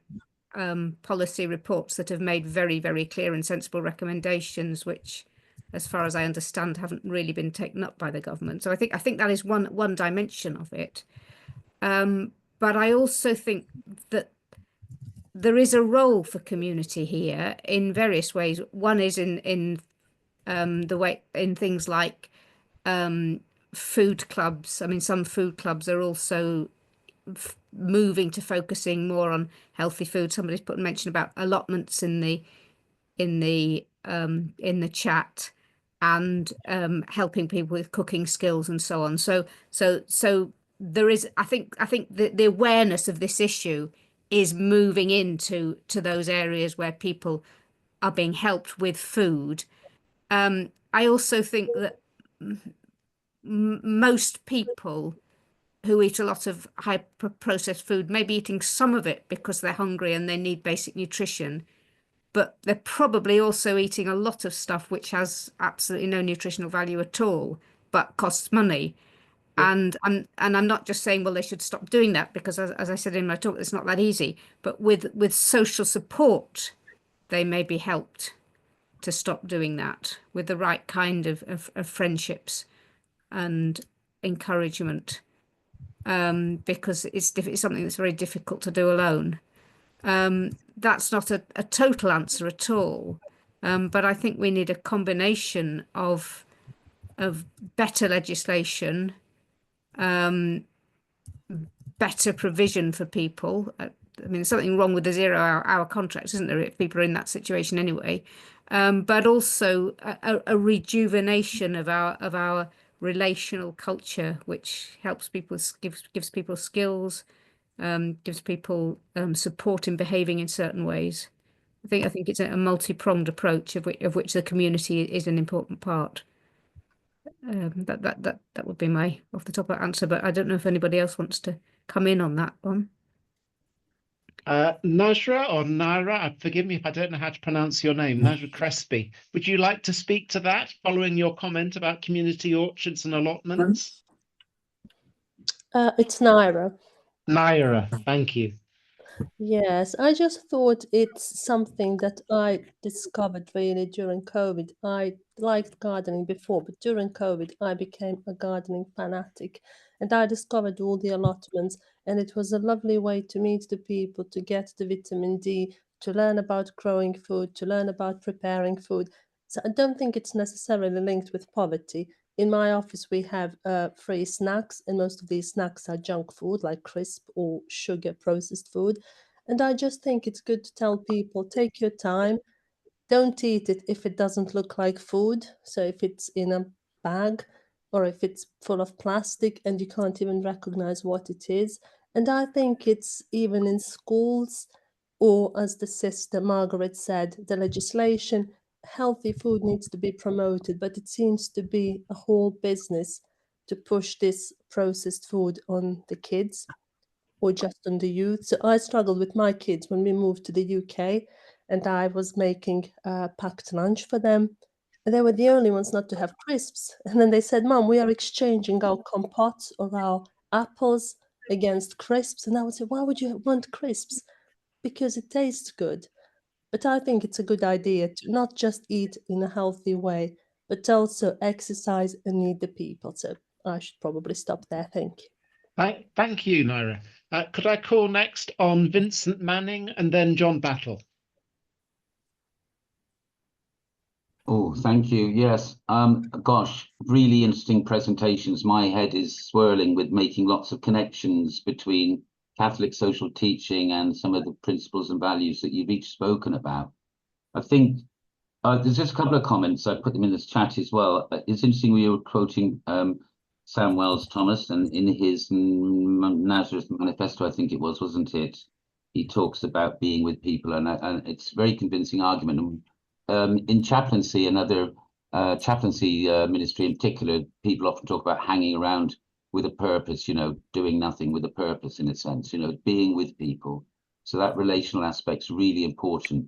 policy reports that have made very, very clear and sensible recommendations, which, as far as I understand, haven't really been taken up by the government. So I think that is one dimension of it. But I also think that there is a role for community here in various ways. One is in the way in things like food clubs. I mean, some food clubs are also moving to focusing more on healthy food. Somebody's put a mention about allotments in the chat, and helping people with cooking skills and so on. So there is, I think the awareness of this issue is moving into those areas where people are being helped with food. I also think that most people who eat a lot of high processed food may be eating some of it because they're hungry and they need basic nutrition, but they're probably also eating a lot of stuff which has absolutely no nutritional value at all, but costs money. Yeah. And I'm not just saying, well, they should stop doing that, because as I said in my talk, it's not that easy. But with social support, they may be helped to stop doing that with the right kind of friendships and encouragement, because it's something that's very difficult to do alone. That's not a total answer at all, but I think we need a combination of better legislation, better provision for people. I mean, there's something wrong with the 0-hour contracts, isn't there, if people are in that situation anyway? But also a rejuvenation of our relational culture, which helps people, gives people skills, gives people support in behaving in certain ways. I think it's a multi-pronged approach of which the community is an important part. That would be my off the top of answer, but I don't know if anybody else wants to come in on that one. Najra or Naira, forgive me if I don't know how to pronounce your name, Najra Crespi. Would you like to speak to that following your comment about community orchards and allotments? It's Naira. Naira, thank you. Yes, I just thought it's something that I discovered really during COVID. I liked gardening before, but during COVID, I became a gardening fanatic, and I discovered all the allotments, and it was a lovely way to meet the people, to get the vitamin D, to learn about growing food, to learn about preparing food. So I don't think it's necessarily linked with poverty. In my office, we have free snacks, and most of these snacks are junk food, like crisp or sugar processed food. And I just think it's good to tell people, take your time, don't eat it if it doesn't look like food. So if it's in a bag or if it's full of plastic and you can't even recognize what it is. And I think it's even in schools, or as the sister Margaret said, the legislation, healthy food needs to be promoted, but it seems to be a whole business to push this processed food on the kids or just on the youth. So I struggled with my kids when we moved to the UK, and I was making packed lunch for them. And they were the only ones not to have crisps. And then they said, Mom, we are exchanging our compote or our apples against crisps. And I would say, why would you want crisps? Because it tastes good. But I think it's a good idea to not just eat in a healthy way, but also exercise and meet the people. So I should probably stop there. Thank you. Thank you, Naira. Could I call next on Vincent Manning and then John Battle? Oh, thank you. Yes. Gosh, really interesting presentations. My head is swirling with making lots of connections between Catholic social teaching and some of the principles and values that you've each spoken about. I think there's just a couple of comments. I put them in this chat as well. It's interesting we were quoting Sam Wells Thomas, and in his Nazareth Manifesto, I think it was, wasn't it? He talks about being with people, and it's a very convincing argument. In chaplaincy and other chaplaincy ministry in particular, people often talk about hanging around with a purpose, doing nothing with a purpose in a sense, being with people. So that relational aspect's really important.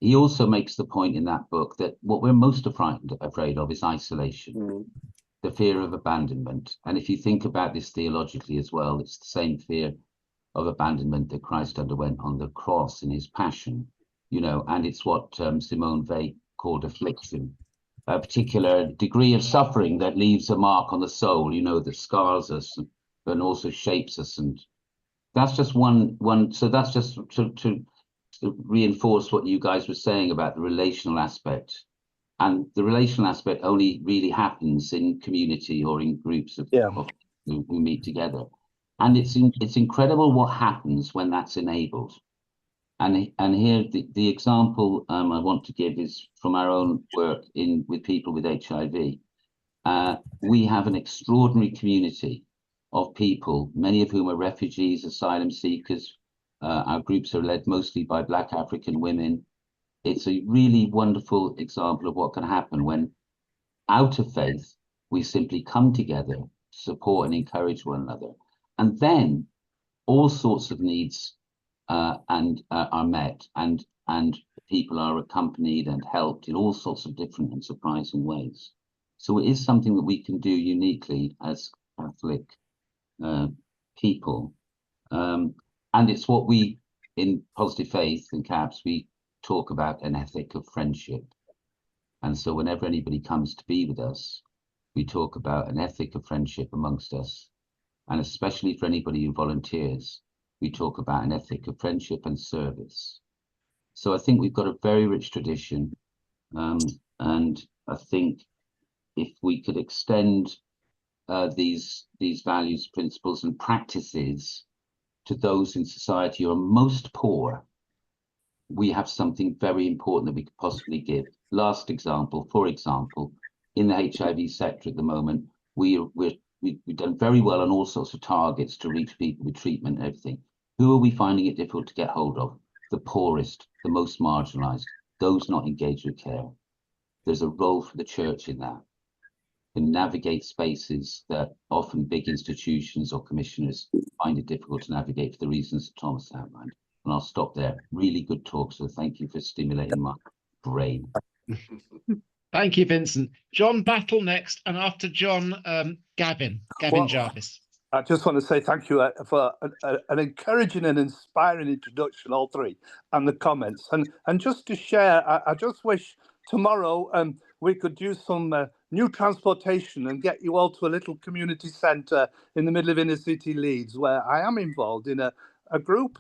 He also makes the point in that book that what we're most afraid of is isolation, the fear of abandonment. And if you think about this theologically as well, it's the same fear of abandonment that Christ underwent on the cross in his passion, and it's what Simone Weil called affliction, a particular degree of suffering that leaves a mark on the soul, that scars us and also shapes us. And that's just one. So that's just to reinforce what you guys were saying about the relational aspect. And the relational aspect only really happens in community or in groups of who meet together. And it's incredible what happens when that's enabled. And here the example I want to give is from our own work with people with HIV. We have an extraordinary community of people, many of whom are refugees, asylum seekers. Our groups are led mostly by Black African women. It's a really wonderful example of what can happen when, out of faith, we simply come together to support and encourage one another. And then all sorts of needs are met, and people are accompanied and helped in all sorts of different and surprising ways. So it is something that we can do uniquely as Catholic people. And it's what we, in Positive Faith and CABS, we talk about an ethic of friendship. And so whenever anybody comes to be with us, we talk about an ethic of friendship amongst us. And especially for anybody who volunteers, we talk about an ethic of friendship and service. So I think we've got a very rich tradition. And I think if we could extend these values, principles and practices to those in society who are most poor, we have something very important that we could possibly give. Last example, for example, in the HIV sector at the moment, we've done very well on all sorts of targets to reach people with treatment and everything. Who are we finding it difficult to get hold of? The poorest, the most marginalized, those not engaged with care. There's a role for the church in that, to navigate spaces that often big institutions or commissioners find it difficult to navigate for the reasons that Thomas outlined. And I'll stop there. Really good talk, so thank you for stimulating my brain. Thank you, Vincent. John Battle next, and after John, Gavin Jarvis. I just want to say thank you for an encouraging and inspiring introduction, all three, and the comments. And just to share, I just wish tomorrow we could do some new transportation and get you all to a little community centre in the middle of inner city Leeds, where I am involved in a group.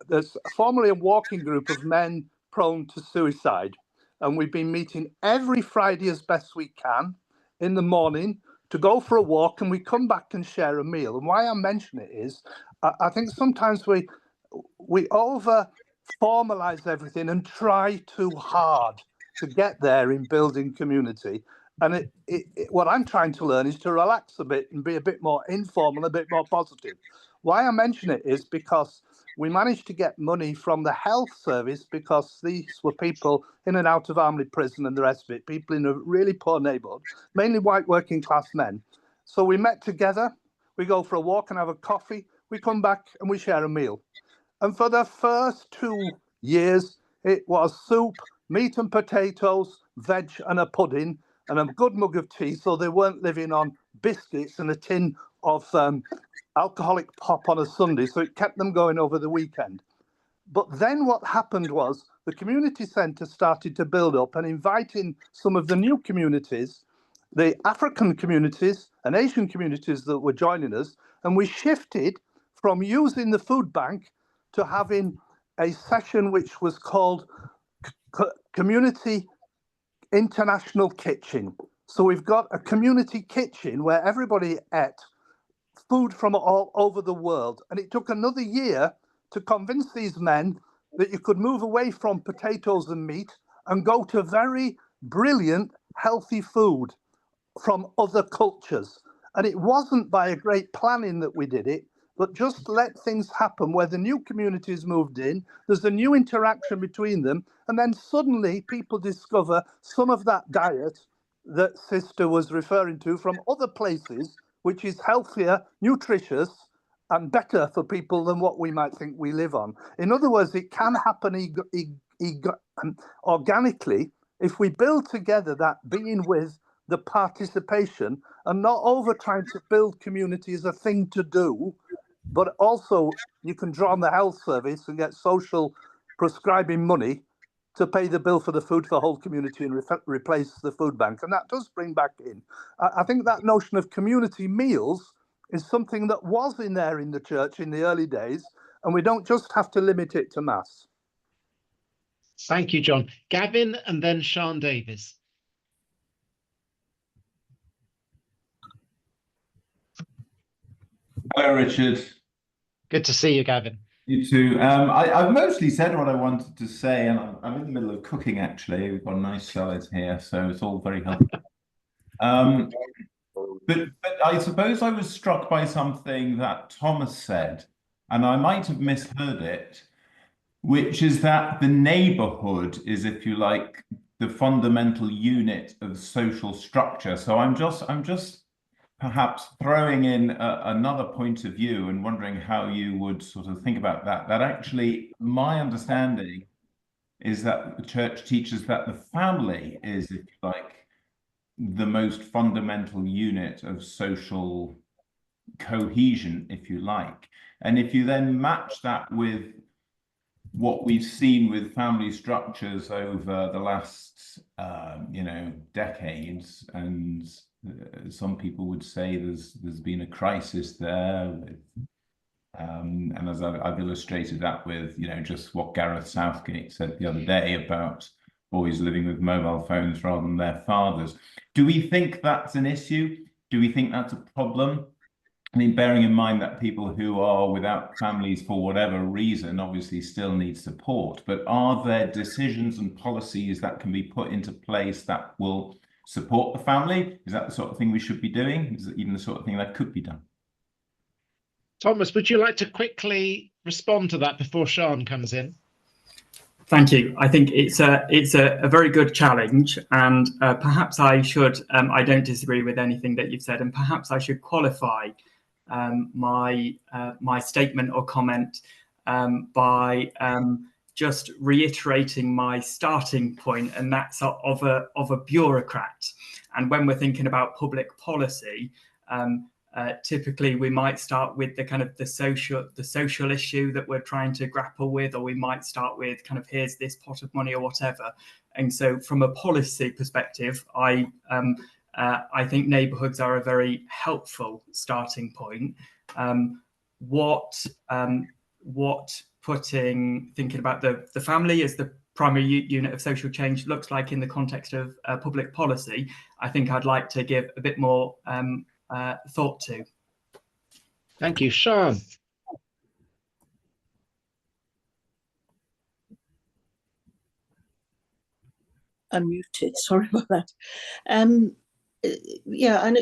There's formerly a walking group of men prone to suicide. And we've been meeting every Friday as best we can in the morning to go for a walk, and we come back and share a meal. And why I mention it is, I think sometimes we over formalize everything and try too hard to get there in building community. And what I'm trying to learn is to relax a bit and be a bit more informal, a bit more positive. Why I mention it is because we managed to get money from the health service, because these were people in and out of Armley prison and the rest of it, people in a really poor neighbourhood, mainly white working class men. So we met together, we go for a walk and have a coffee, we come back and we share a meal. And for the first 2 years, it was soup, meat and potatoes, veg and a pudding, and a good mug of tea, so they weren't living on biscuits and a tin of alcoholic pop on a Sunday, so it kept them going over the weekend. But then what happened was the community centre started to build up and inviting some of the new communities, the African communities and Asian communities that were joining us, and we shifted from using the food bank to having a session which was called Community International Kitchen. So we've got a community kitchen where everybody ate food from all over the world. And it took another year to convince these men that you could move away from potatoes and meat and go to very brilliant, healthy food from other cultures. And it wasn't by a great planning that we did it, but just let things happen where the new communities moved in, there's a new interaction between them, and then suddenly people discover some of that diet that Sister was referring to from other places, which is healthier, nutritious, and better for people than what we might think we live on. In other words, it can happen organically if we build together that being with the participation and not over trying to build community as a thing to do. but also you can draw on the health service and get social prescribing money to pay the bill for the food for the whole community and replace the food bank. And that does bring back in. I think that notion of community meals is something that was in there in the church in the early days, and we don't just have to limit it to mass. Thank you, John. Gavin and then Sian Davies. Hello, Richard. Good to see you, Gavin. You too. I've mostly said what I wanted to say, and I'm in the middle of cooking, actually. We've got a nice salad here, so it's all very helpful. But I suppose I was struck by something that Thomas said, and I might have misheard it, which is that the neighborhood is, if you like, the fundamental unit of social structure. So I'm just perhaps throwing in another point of view and wondering how you would sort of think about that. That actually, my understanding is that the church teaches that the family is, if you like, the most fundamental unit of social cohesion, if you like. And if you then match that with what we've seen with family structures over the last, decades, and some people would say there's been a crisis there, and as I've illustrated that with just what Gareth Southgate said the other day about boys living with mobile phones rather than their fathers. Do we think that's an issue? Do we think that's a problem? I mean, bearing in mind that people who are without families for whatever reason obviously still need support, but are there decisions and policies that can be put into place that will support the family? Is that the sort of thing we should be doing? Is it even the sort of thing that could be done? Thomas, would you like to quickly respond to that before Sian comes in? Thank you. I think it's a very good challenge, and perhaps I should, I don't disagree with anything that you've said, and perhaps I should qualify my statement or comment by just reiterating my starting point, and that's of a bureaucrat. And when we're thinking about public policy, typically we might start with the kind of the social issue that we're trying to grapple with, or we might start with kind of here's this pot of money or whatever. And so from a policy perspective, I think neighbourhoods are a very helpful starting point. Thinking about the family as the primary unit of social change looks like in the context of public policy, I think I'd like to give a bit more thought to. Thank you. Sian. Unmuted, sorry about that. Yeah, and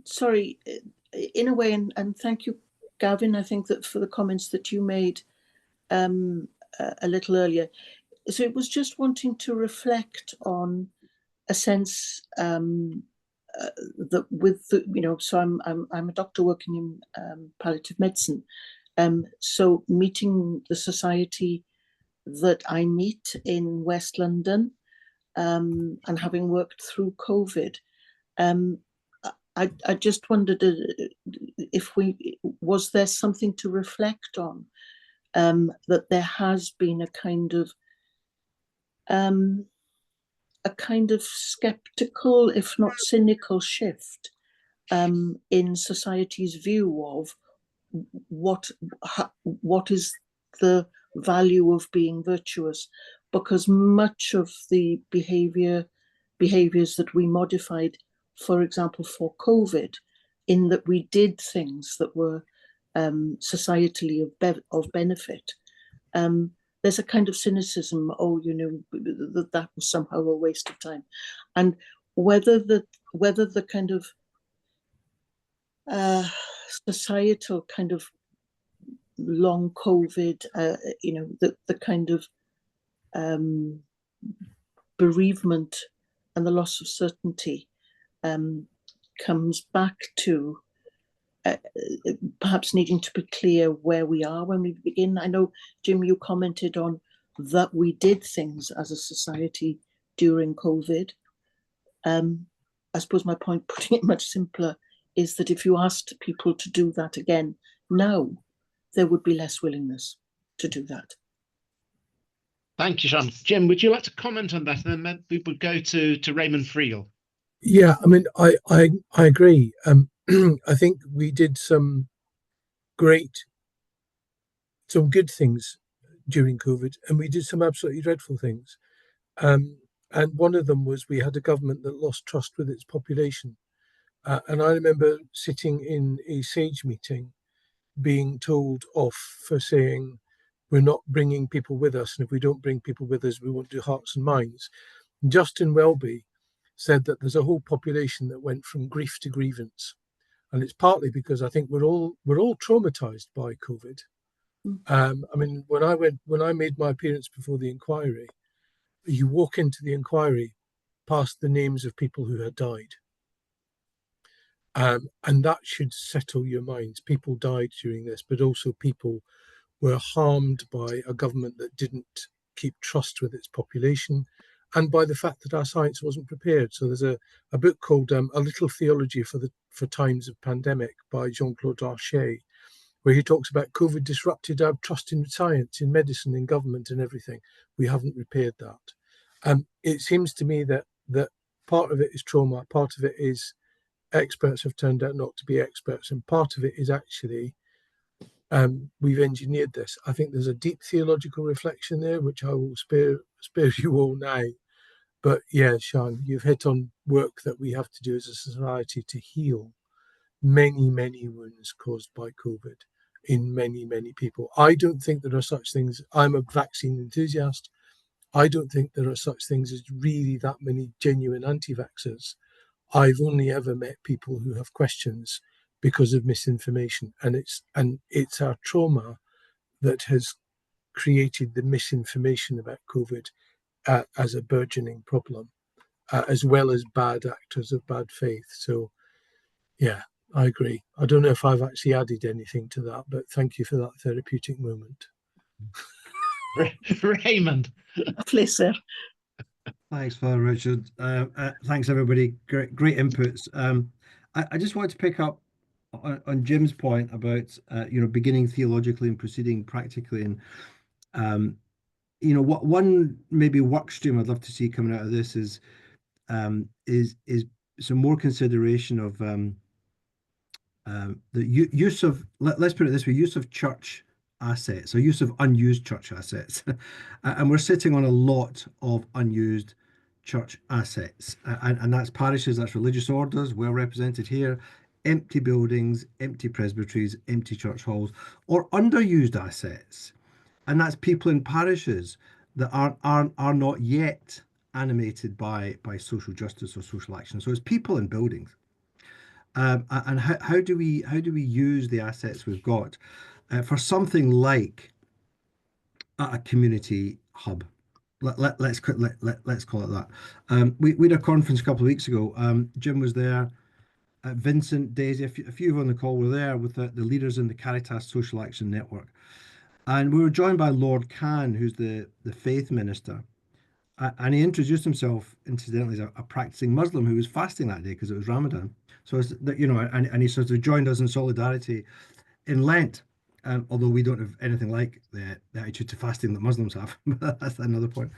sorry, in a way, and thank you, Gavin, I think that for the comments that you made a little earlier. So it was just wanting to reflect on a sense that with the, so I'm a doctor working in palliative medicine. So meeting the society that I meet in West London, and having worked through COVID, I just wondered if was there something to reflect on, that there has been a kind of skeptical, if not cynical, shift in society's view of what is the value of being virtuous, because much of the behaviors that we modified, for example, for COVID, in that we did things that were societally of benefit, there's a kind of cynicism, that was somehow a waste of time. And whether the kind of societal kind of long COVID, the kind of bereavement and the loss of certainty comes back to perhaps needing to be clear where we are when we begin. I know, Jim, you commented on that we did things as a society during COVID. I suppose my point, putting it much simpler, is that if you asked people to do that again now, there would be less willingness to do that. Thank you, Sean. Jim, would you like to comment on that? And then we would go to Raymond Friel. Yeah, I mean, I agree. I think we did some good things during COVID, and we did some absolutely dreadful things. And one of them was we had a government that lost trust with its population. And I remember sitting in a SAGE meeting being told off for saying, we're not bringing people with us, and if we don't bring people with us, we won't do hearts and minds. Justin Welby said that there's a whole population that went from grief to grievance, and it's partly because I think we're all traumatized by COVID. I mean, when I made my appearance before the inquiry, you walk into the inquiry past the names of people who had died, and that should settle your minds. People died during this, but also people were harmed by a government that didn't keep trust with its population, and by the fact that our science wasn't prepared. So there's a book called A Little Theology for Times of Pandemic by Jean-Claude Archet, where he talks about COVID disrupted our trust in science, in medicine, in government and everything. We haven't repaired that. It seems to me that part of it is trauma, part of it is experts have turned out not to be experts, and part of it is actually we've engineered this. I think there's a deep theological reflection there, which I will spare you all now. But yeah, Sean, you've hit on work that we have to do as a society to heal many, many wounds caused by COVID in many, many people. I don't think there are such things. I'm a vaccine enthusiast. I don't think there are such things as really that many genuine anti-vaxxers. I've only ever met people who have questions because of misinformation, and it's our trauma that has created the misinformation about COVID as a burgeoning problem, as well as bad actors of bad faith. So yeah, I agree. I don't know if I've actually added anything to that, but thank you for that therapeutic moment. Raymond. Pleasure. Thanks, Father Richard. Thanks, everybody. Great inputs. I just wanted to pick up on Jim's point about beginning theologically and proceeding practically, and what one maybe work stream I'd love to see coming out of this is some more consideration of the use of, let's put it this way, use of church assets, or use of unused church assets. And we're sitting on a lot of unused church assets, and that's parishes, that's religious orders, well represented here, empty buildings, empty presbyteries, empty church halls, or underused assets, and that's people in parishes that are not yet animated by social justice or social action. So it's people in buildings, and how do we use the assets we've got for something like a community hub? Let's call it that. We had a conference a couple of weeks ago. Jim was there. Vincent, Daisy, a few of you on the call were there with the leaders in the Caritas Social Action Network. And we were joined by Lord Khan, who's the faith minister. And he introduced himself, incidentally, as a practicing Muslim who was fasting that day because it was Ramadan. So, and he sort of joined us in solidarity in Lent. Although we don't have anything like the attitude to fasting that Muslims have. That's another point.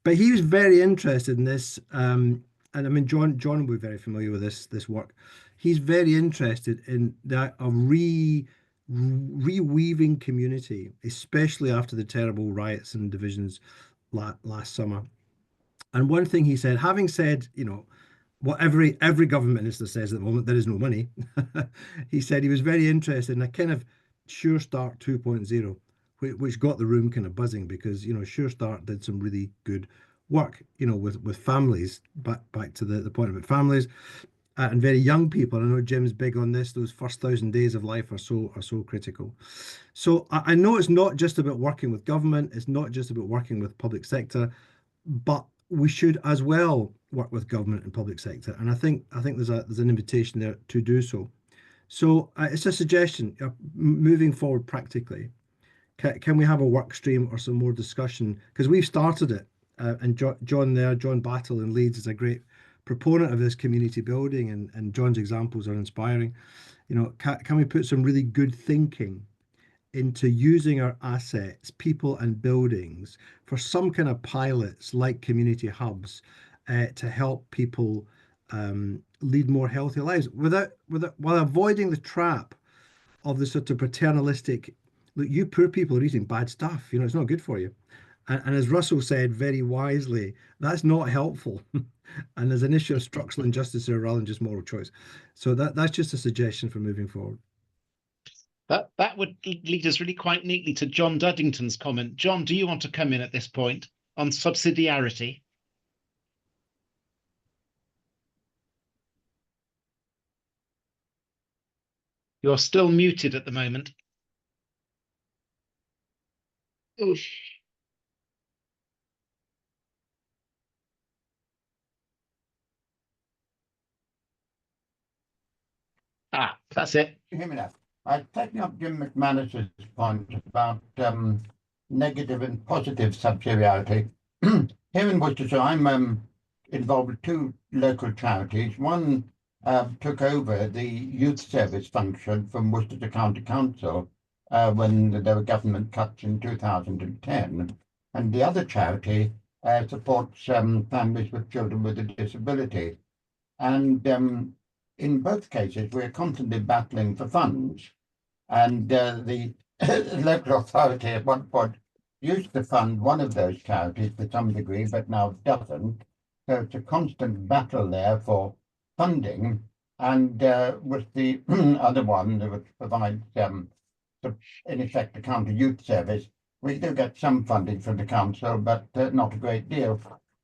But he was very interested in this. And I mean, John will be very familiar with this work. He's very interested in that of reweaving community, especially after the terrible riots and divisions last summer. And one thing he said, having said, what every government minister says at the moment, there is no money. He said he was very interested in a kind of Sure Start 2.0, which got the room kind of buzzing, because Sure Start did some really good work, with families. Back to the point about families and very young people. I know Jim's big on this. Those first 1,000 days of life are so critical. So I know it's not just about working with government. It's not just about working with public sector, but we should as well work with government and public sector. And I think there's an invitation there to do so. So it's a suggestion, moving forward practically. Can we have a work stream or some more discussion? Because we've started it, and John Battle in Leeds is a great proponent of this community building, and John's examples are inspiring. Can we put some really good thinking into using our assets, people and buildings, for some kind of pilots like community hubs to help people lead more healthy lives while avoiding the trap of the sort of paternalistic, look, you poor people are eating bad stuff, you know, it's not good for you. And as Russell said very wisely, that's not helpful. And there's an issue of structural injustice there rather than just moral choice. So that's just a suggestion for moving forward. That would lead us really quite neatly to John Duddington's comment. John, do you want to come in at this point on subsidiarity? You're still muted at the moment. Oof. Ah, that's it. Can you hear me now? Taking up Jim McManus's point about negative and positive subsidiarity. Here in Worcestershire, I'm involved with two local charities. One took over the youth service function from Worcestershire County Council when there were government cuts in 2010. And the other charity supports families with children with a disability. And in both cases, we're constantly battling for funds. And the local authority at one point used to fund one of those charities to some degree, but now doesn't. So it's a constant battle there for funding. And with the other one that provides, in effect, a county youth service, we do get some funding from the council, but not a great deal.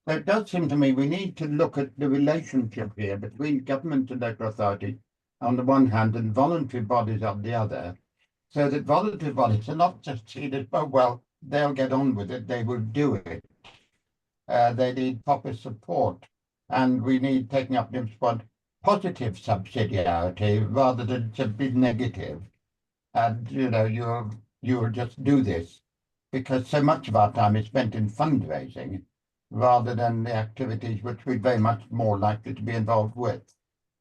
So it does seem to me we need to look at the relationship here between government and local authority on the one hand and voluntary bodies on the other, so that voluntary bodies are not just seen as, oh, well, they'll get on with it, they will do it. They need proper support, and we need, taking up Jim's point, positive subsidiarity rather than simply negative. And, you know, you'll just do this, because so much of our time is spent in fundraising rather than the activities which we're very much more likely to be involved with.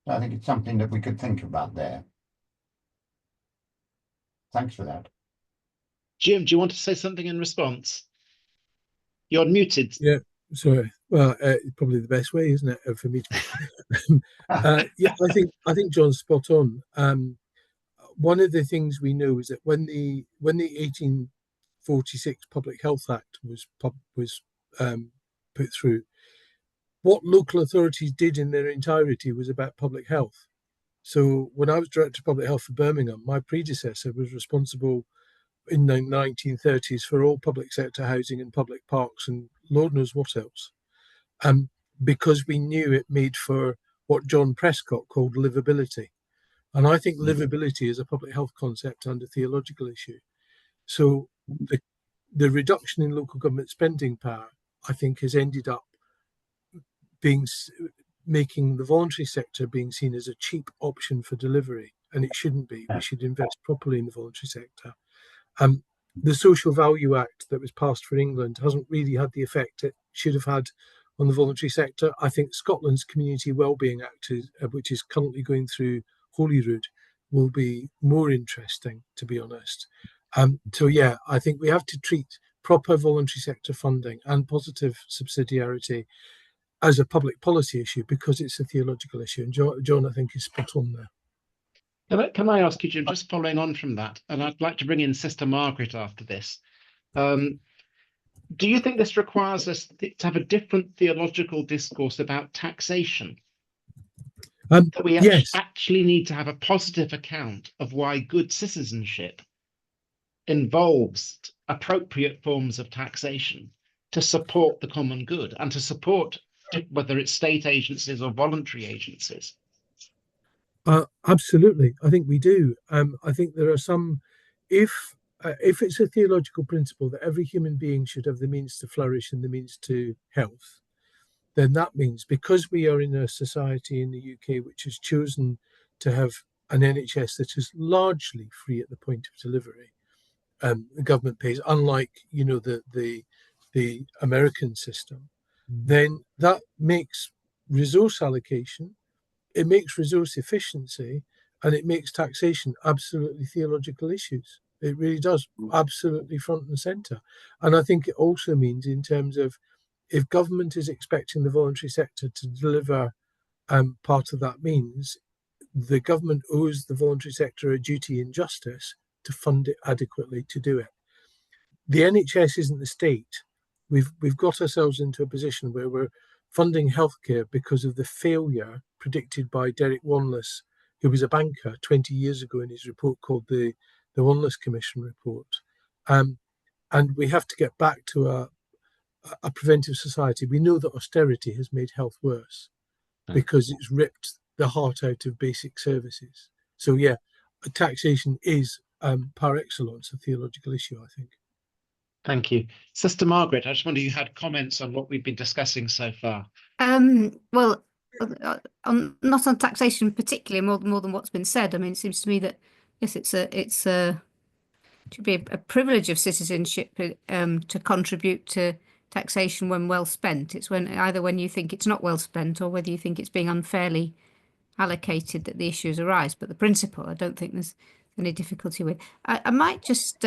So I think it's something that we could think about there. Thanks for that. Jim, do you want to say something in response? You're muted. Yeah, sorry. Well, probably the best way, isn't it, for me to... yeah, I think John's spot on. One of the things we know is that when the 1846 Public Health Act was put through, what local authorities did in their entirety was about public health. So when I was Director of Public Health for Birmingham, my predecessor was responsible in the 1930s for all public sector housing and public parks and Lord knows what else. Because we knew it made for what John Prescott called livability. And I think livability is a public health concept under theological issue. So the reduction in local government spending power, I think, has ended up making the voluntary sector being seen as a cheap option for delivery, and it shouldn't be. We should invest properly in the voluntary sector. The Social Value Act that was passed for England hasn't really had the effect it should have had on the voluntary sector. I think Scotland's Community Wellbeing Act, which is currently going through Holyrood, will be more interesting, to be honest. So yeah, I think we have to treat proper voluntary sector funding and positive subsidiarity as a public policy issue because it's a theological issue. And John, I think, is spot on there. Can I ask you, Jim, just following on from that, and I'd like to bring in Sister Margaret after this. Do you think this requires us to have a different theological discourse about taxation? That we yes. actually need to have a positive account of why good citizenship involves appropriate forms of taxation to support the common good and to support whether it's state agencies or voluntary agencies? Absolutely, I think we do. I think there are some, if it's a theological principle that every human being should have the means to flourish and the means to health, then that means because we are in a society in the UK which has chosen to have an NHS that is largely free at the point of delivery, the government pays, unlike the American system, then that makes resource allocation, it makes resource efficiency, and it makes taxation absolutely theological issues. It really does, absolutely front and centre. And I think it also means, in terms of, if government is expecting the voluntary sector to deliver part of that means, the government owes the voluntary sector a duty and justice to fund it adequately to do it. The NHS isn't the state. We've got ourselves into a position where we're funding healthcare because of the failure predicted by Derek Wanless, who was a banker 20 years ago, in his report called the Wanless Commission report. And we have to get back to a preventive society. We know that austerity has made health worse because it's ripped the heart out of basic services. So yeah, taxation is par excellence a theological issue, I think. Thank you. Sister Margaret, I just wonder, you had comments on what we've been discussing so far. Well, not on taxation particularly, more than what's been said. I mean, it seems to me that yes, it should be a privilege of citizenship to contribute to taxation when well spent. It's either when you think it's not well spent or whether you think it's being unfairly allocated that the issues arise. But the principle, I don't think there's any difficulty with. I might just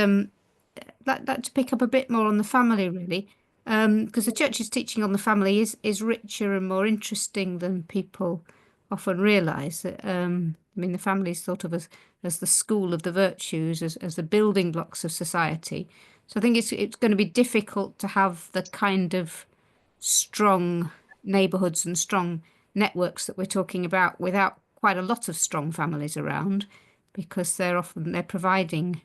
like to pick up a bit more on the family, really, because the church's teaching on the family is richer and more interesting than people often realise. I mean, the family is thought of as the school of the virtues, as the building blocks of society. So I think it's going to be difficult to have the kind of strong neighbourhoods and strong networks that we're talking about without quite a lot of strong families around, because they're providing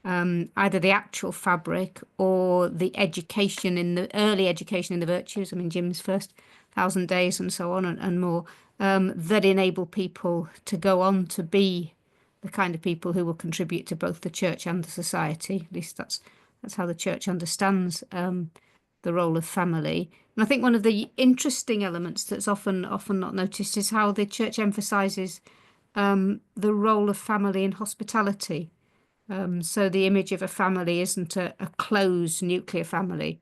either the actual fabric or the education early education in the virtues. I mean, Jim's first 1,000 days and so on and more, that enable people to go on to be the kind of people who will contribute to both the church and the society. At least that's how the church understands the role of family. And I think one of the interesting elements that's often not noticed is how the church emphasises the role of family in hospitality. So the image of a family isn't a closed nuclear family,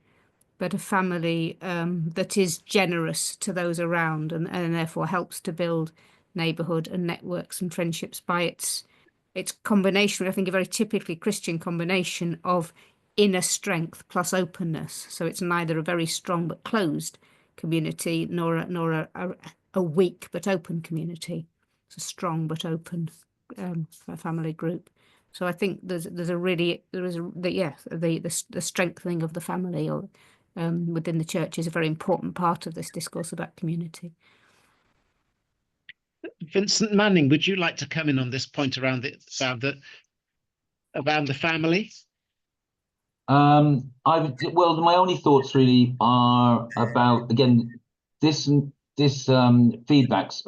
but a family that is generous to those around and therefore helps to build neighbourhood and networks and friendships by its combination, I think a very typically Christian combination of inner strength plus openness. So it's neither a very strong but closed community nor a weak but open community. It's a strong but open family group. So I think the strengthening of the family or within the church is a very important part of this discourse about community. Vincent Manning, would you like to come in on this point around the family? Well, my only thoughts really are about, again, this feedbacks.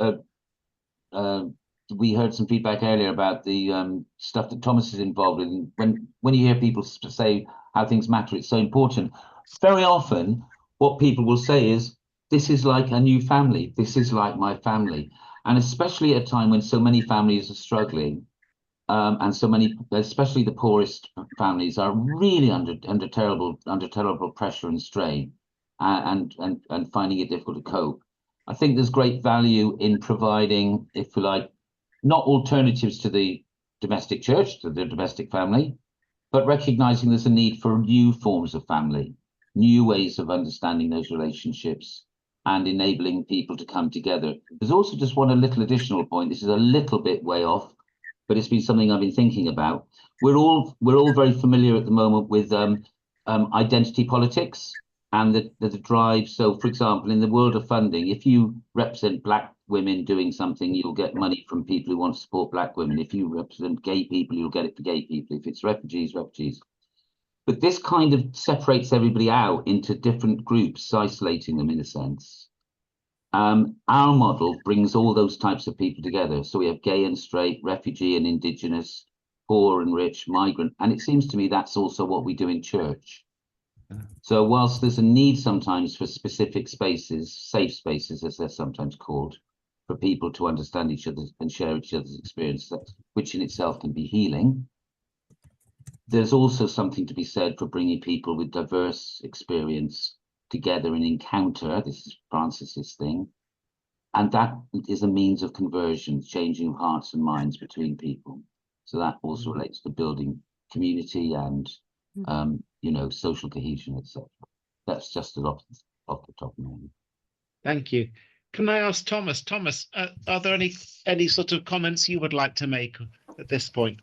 We heard some feedback earlier about the stuff that Thomas is involved in. When you hear people say how things matter, it's so important. Very often, what people will say is, "This is like a new family. This is like my family," and especially at a time when so many families are struggling, and so many, especially the poorest families, are really under terrible pressure and strain, and finding it difficult to cope. I think there's great value in providing, if you like, not alternatives to the domestic church, to the domestic family, but recognizing there's a need for new forms of family, new ways of understanding those relationships and enabling people to come together. There's also just one little additional point. This is a little bit way off, but it's been something I've been thinking about. We're all very familiar at the moment with identity politics and the drive. So, for example, in the world of funding, if you represent Black women doing something, you'll get money from people who want to support Black women. If you represent gay people, you'll get it for gay people. If it's refugees. But this kind of separates everybody out into different groups, isolating them in a sense. Our model brings all those types of people together. So we have gay and straight, refugee and indigenous, poor and rich, migrant. And it seems to me that's also what we do in church. So whilst there's a need sometimes for specific spaces, safe spaces, as they're sometimes called, for people to understand each other and share each other's experience, which in itself can be healing, there's also something to be said for bringing people with diverse experience together in encounter. This is Francis's thing. And that is a means of conversion, changing of hearts and minds between people. So that also relates to building community and social cohesion, etc. That's just off the top of my head. Thank you. Can I ask Thomas? Thomas, are there any sort of comments you would like to make at this point?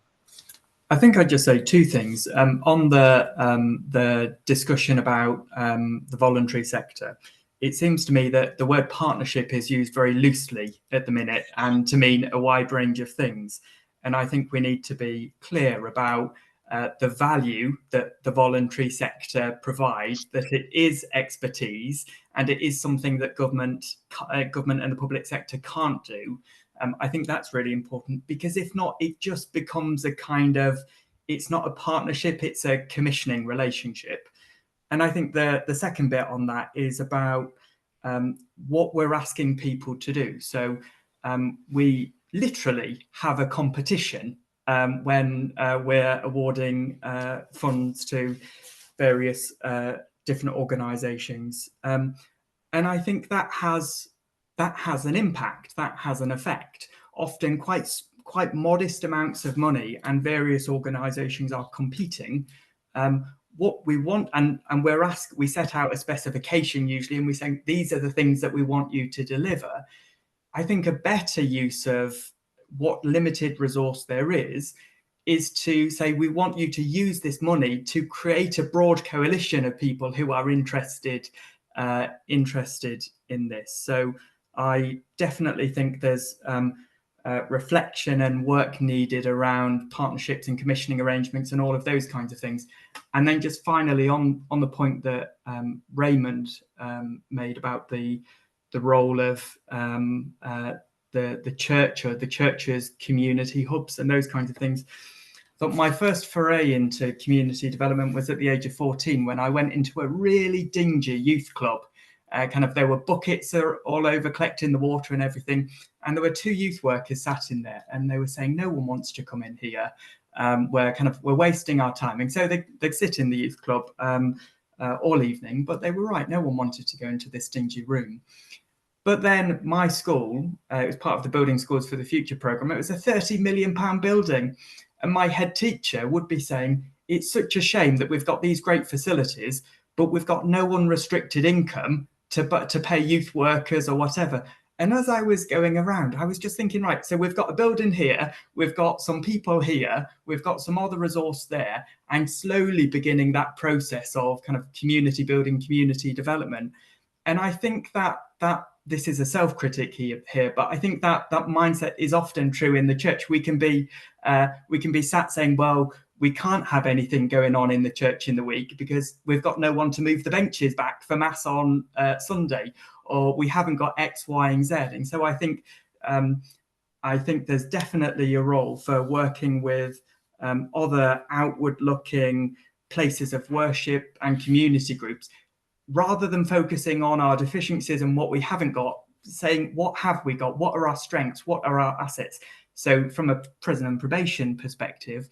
I think I'd just say two things on the discussion about the voluntary sector. It seems to me that the word partnership is used very loosely at the minute and to mean a wide range of things. And I think we need to be clear about the value that the voluntary sector provides, that it is expertise and it is something that government and the public sector can't do. I think that's really important, because if not, it just becomes a kind of, it's not a partnership, it's a commissioning relationship. And I think the second bit on that is about what we're asking people to do. So we literally have a competition when we're awarding funds to various different organisations. And I think that has an impact, that has an effect, often quite modest amounts of money, and various organisations are competing. What we want, and we set out a specification usually, and we say these are the things that we want you to deliver. I think a better use of what limited resource there is to say we want you to use this money to create a broad coalition of people who are interested in this. So I definitely think there's reflection and work needed around partnerships and commissioning arrangements and all of those kinds of things. And then just finally on the point that Raymond made about the role of the church or the church's community hubs and those kinds of things. But my first foray into community development was at the age of 14, when I went into a really dingy youth club. There were buckets all over collecting the water and everything. And there were two youth workers sat in there, and they were saying, no one wants to come in here. We're wasting our time. And so they'd sit in the youth club all evening, but they were right. No one wanted to go into this dingy room. But then my school, it was part of the Building Schools for the Future programme. It was a £30 million building. And my head teacher would be saying, it's such a shame that we've got these great facilities, but we've got no unrestricted income to pay youth workers or whatever. And as I was going around, I was just thinking, right, so we've got a building here, we've got some people here, we've got some other resource there, and slowly beginning that process of kind of community building, community development. And I think that this is a self-critic here, but I think that mindset is often true in the church. We can be sat saying, well, we can't have anything going on in the church in the week because we've got no one to move the benches back for mass on Sunday, or we haven't got X, Y, and Z. And so I think there's definitely a role for working with other outward-looking places of worship and community groups, rather than focusing on our deficiencies and what we haven't got, saying what have we got, what are our strengths, what are our assets. So from a prison and probation perspective,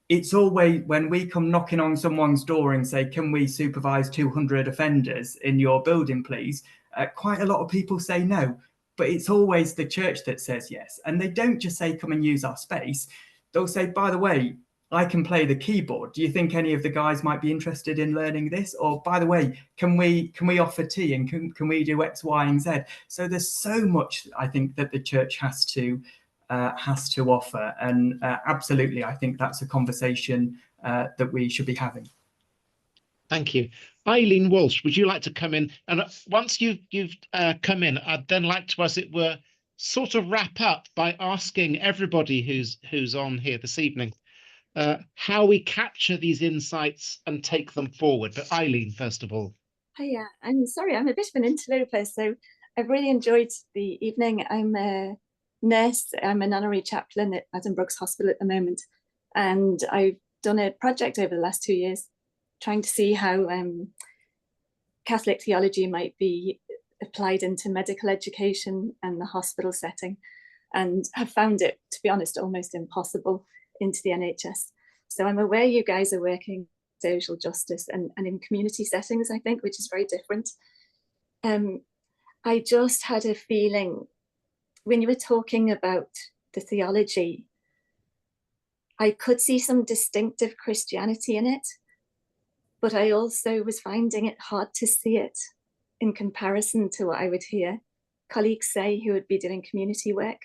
it's always when we come knocking on someone's door and say, can we supervise 200 offenders in your building, please? Quite a lot of people say no, but it's always the church that says yes. And they don't just say, come and use our space. They'll say, by the way, I can play the keyboard. Do you think any of the guys might be interested in learning this? Or by the way, can we offer tea, and can we do X, Y, and Z? So there's so much I think that the church has to offer, and absolutely, I think that's a conversation that we should be having. Thank you. Eileen Walsh, would you like to come in? And once you've come in, I'd then like to, as it were, sort of wrap up by asking everybody who's on here this evening how we capture these insights and take them forward. But Eileen, first of all. Hiya, I'm sorry, I'm a bit of an interloper, so I've really enjoyed the evening. I'm a nurse, I'm an honorary chaplain at Adam Brooks Hospital at the moment, and I've done a project over the last 2 years trying to see how Catholic theology might be applied into medical education and the hospital setting, and have found it, to be honest, almost impossible into the NHS. So I'm aware you guys are working social justice and in community settings, I think, which is very different. I just had a feeling when you were talking about the theology, I could see some distinctive Christianity in it, but I also was finding it hard to see it in comparison to what I would hear colleagues say who would be doing community work.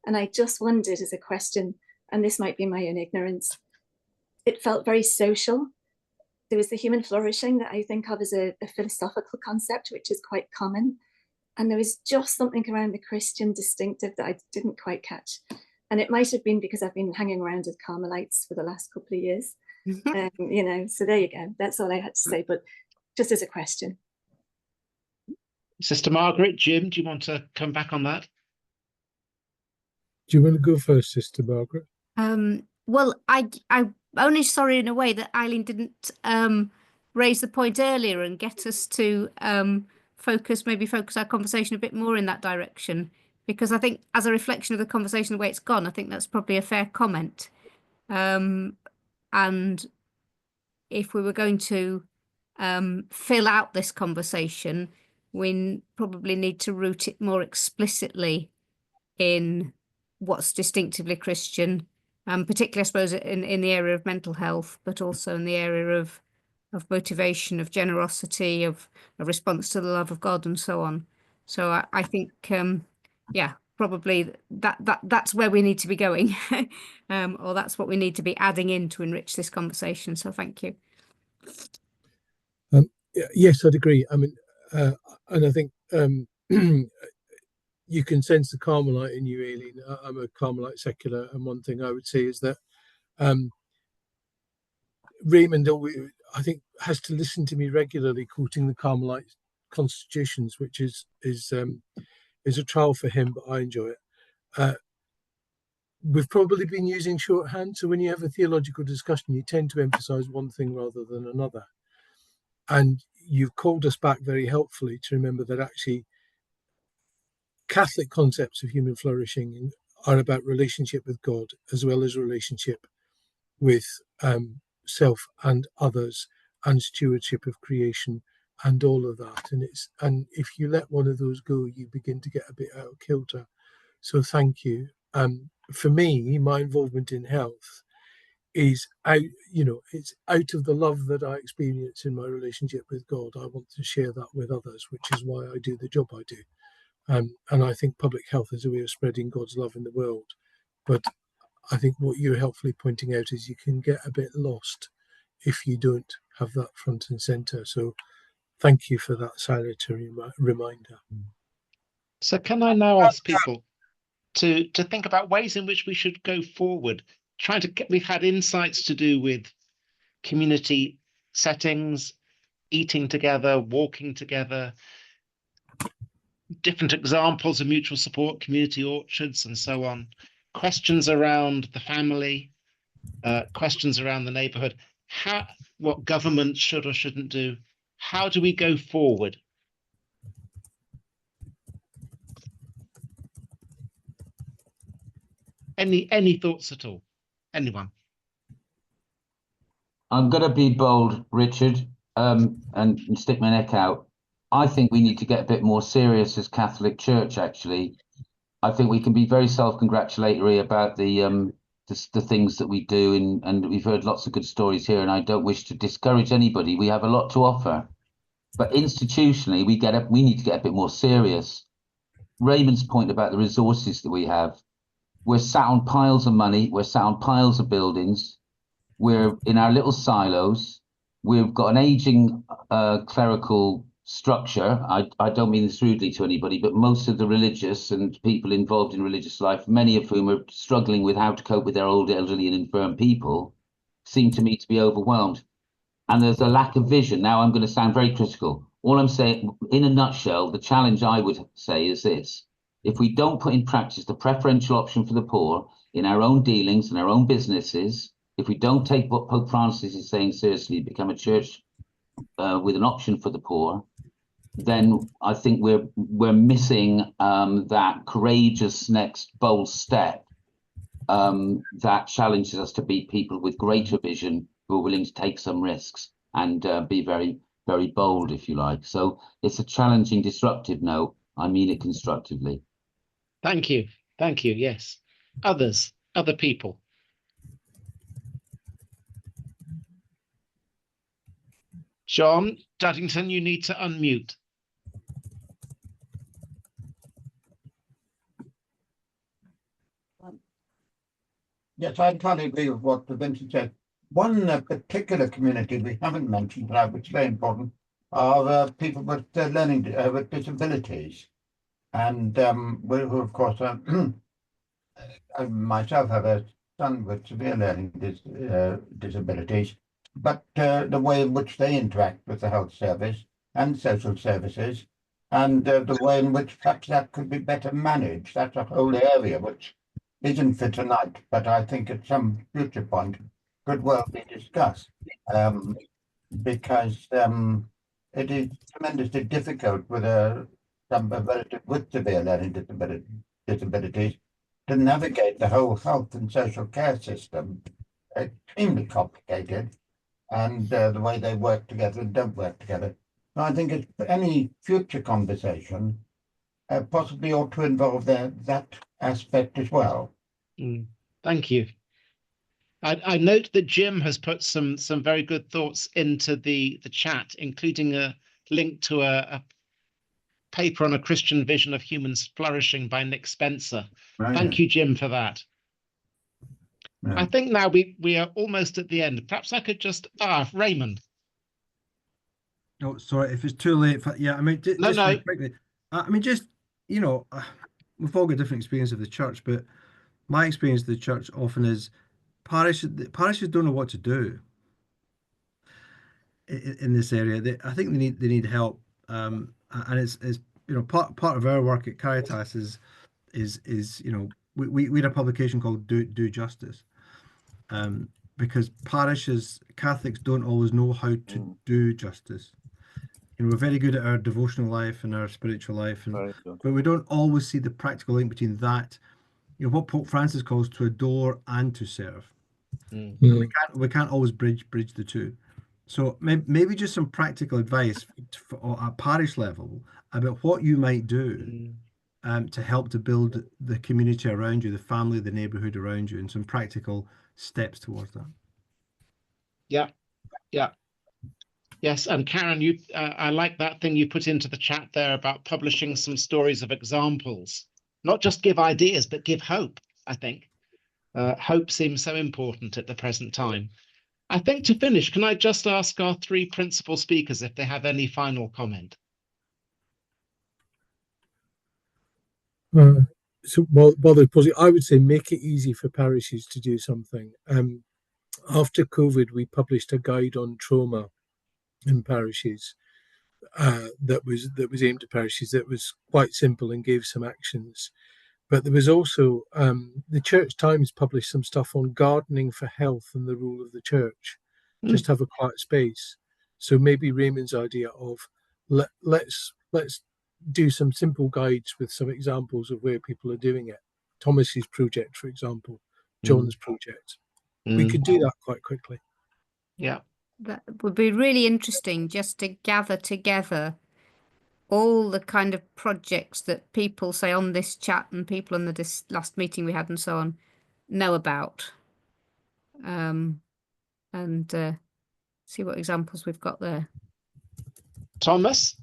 And I just wondered, as a question, and this might be my own ignorance, it felt very social. There was the human flourishing that I think of as a philosophical concept, which is quite common. And there was just something around the Christian distinctive that I didn't quite catch. And it might have been because I've been hanging around with Carmelites for the last couple of years. You know, so there you go. That's all I had to say, but just as a question. Sister Margaret, Jim, do you want to come back on that? Do you want to go first, Sister Margaret? Well, I'm only sorry in a way that Eileen didn't raise the point earlier and get us to focus our conversation a bit more in that direction, because I think as a reflection of the conversation, the way it's gone, I think that's probably a fair comment. And if we were going to fill out this conversation, we probably need to root it more explicitly in what's distinctively Christian, particularly, I suppose, in the area of mental health, but also in the area of motivation, of generosity, of response to the love of God, and so on. So I think, yeah, probably that's where we need to be going, or that's what we need to be adding in to enrich this conversation. So thank you. Yes, I'd agree. I mean, and I think you can sense the Carmelite in you, Aileen. I'm a Carmelite secular, and one thing I would say is that Raymond, I think, has to listen to me regularly quoting the Carmelite constitutions, which is a trial for him, but I enjoy it. We've probably been using shorthand, so when you have a theological discussion, you tend to emphasize one thing rather than another. And you've called us back very helpfully to remember that actually Catholic concepts of human flourishing are about relationship with God as well as relationship with self and others, and stewardship of creation and all of that. And if you let one of those go, you begin to get a bit out of kilter. So thank you. For me, my involvement in health is out, it's out of the love that I experience in my relationship with God. I want to share that with others, which is why I do the job I do. And I think public health is a way of spreading God's love in the world. But I think what you're helpfully pointing out is you can get a bit lost if you don't have that front and center. So thank you for that salutary reminder. So can I now ask people to think about ways in which we should go forward, we've had insights to do with community settings, eating together, walking together, different examples of mutual support, community orchards, and so on. Questions around the family, questions around the neighborhood, what government should or shouldn't do. How do we go forward? Any thoughts at all? Anyone? I'm going to be bold, Richard, and stick my neck out. I think we need to get a bit more serious as Catholic Church, actually. I think we can be very self-congratulatory about the things that we do, and we've heard lots of good stories here, and I don't wish to discourage anybody. We have a lot to offer. But institutionally, we need to get a bit more serious. Raymond's point about the resources that we have. We're sat on piles of money. We're sat on piles of buildings. We're in our little silos. We've got an aging clerical structure. I don't mean this rudely to anybody, but most of the religious and people involved in religious life, many of whom are struggling with how to cope with their old, elderly and infirm people, seem to me to be overwhelmed. And there's a lack of vision. Now I'm going to sound very critical. All I'm saying, in a nutshell, the challenge I would say is this. If we don't put in practice the preferential option for the poor in our own dealings and our own businesses, if we don't take what Pope Francis is saying seriously, become a church with an option for the poor, then I think we're missing that courageous next bold step that challenges us to be people with greater vision who are willing to take some risks and be very, very bold, if you like. So it's a challenging, disruptive note. I mean it constructively. Thank you. Thank you. Yes. Other people. John Duddington, you need to unmute. Yes, I entirely agree with what Vincent said. One particular community we haven't mentioned, but which is very important, are people with learning with disabilities, and who, of course, I myself have a son with severe learning disabilities, but the way in which they interact with the health service and social services, and the way in which perhaps that could be better managed. That's a whole area which isn't for tonight, but I think at some future point could well be discussed, because it is tremendously difficult with a relative with severe learning disabilities to navigate the whole health and social care system. Extremely complicated, and the way they work together and don't work together. So I think it's any future conversation possibly ought to involve that aspect as well. Thank you. I note that Jim has put some very good thoughts into the chat, including a link to a paper on a Christian vision of humans flourishing by Nick Spencer. Right. Thank you, Jim, for that. Yeah. I think now we are almost at the end. Perhaps I could just Raymond. Oh, sorry, if it's too late. Yeah, I mean, just No. quickly. I mean, just, you know, we've all got different experience of the church, but my experience of the church often is parishes don't know what to do in this area. I think they need help, and it's you know, part of our work at Caritas is you know, we had a publication called Do Justice, because Catholics don't always know how to do justice. You know, we're very good at our devotional life and our spiritual life, but we don't always see the practical link between that. You know, what Pope Francis calls to adore and to serve. We can't always bridge the two. So maybe just some practical advice at parish level about what you might do to help to build the community around you, the family, the neighborhood around you, and some practical steps towards that. Yeah. Yes, and Karen, I like that thing you put into the chat there about publishing some stories of examples. Not just give ideas, but give hope, I think. Hope seems so important at the present time. I think to finish, can I just ask our three principal speakers if they have any final comment? So while they're pausing, I would say make it easy for parishes to do something. After COVID, we published a guide on trauma in parishes that was aimed at parishes, that was quite simple and gave some actions. But there was also the Church Times published some stuff on gardening for health and the role of the church. Just have a quiet space. So maybe Raymond's idea of let's do some simple guides with some examples of where people are doing it. Thomas's project, for example, John's project. We could do that quite quickly. Yeah. That would be really interesting, just to gather together all the kind of projects that people say on this chat and people on this last meeting we had and so on know about, and see what examples we've got there. Thomas?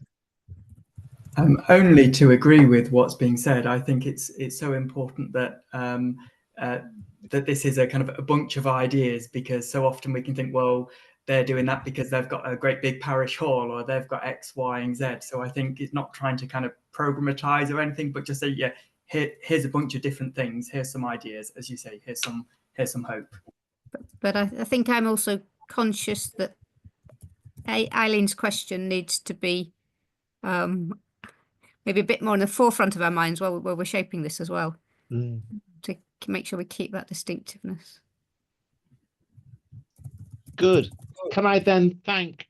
Only to agree with what's being said. I think it's so important that that this is a kind of a bunch of ideas, because so often we can think, well, they're doing that because they've got a great big parish hall or they've got X, Y, and Z. So I think it's not trying to kind of programatize or anything, but just say, yeah, here's a bunch of different things. Here's some ideas, as you say. Here's some hope. But I think I'm also conscious that Eileen's question needs to be maybe a bit more in the forefront of our minds while we're shaping this as well, to make sure we keep that distinctiveness. Good. Can I then thank,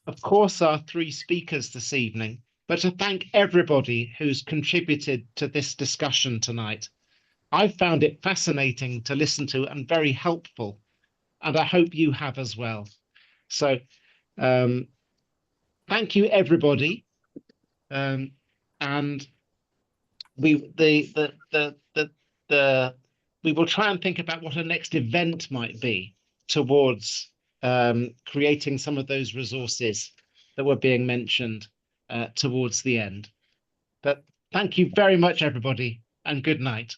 of course, our three speakers this evening, but to thank everybody who's contributed to this discussion tonight. I've found it fascinating to listen to and very helpful, and I hope you have as well. So thank you, everybody. And we will try and think about what a next event might be towards creating some of those resources that were being mentioned towards the end. But thank you very much, everybody, and good night.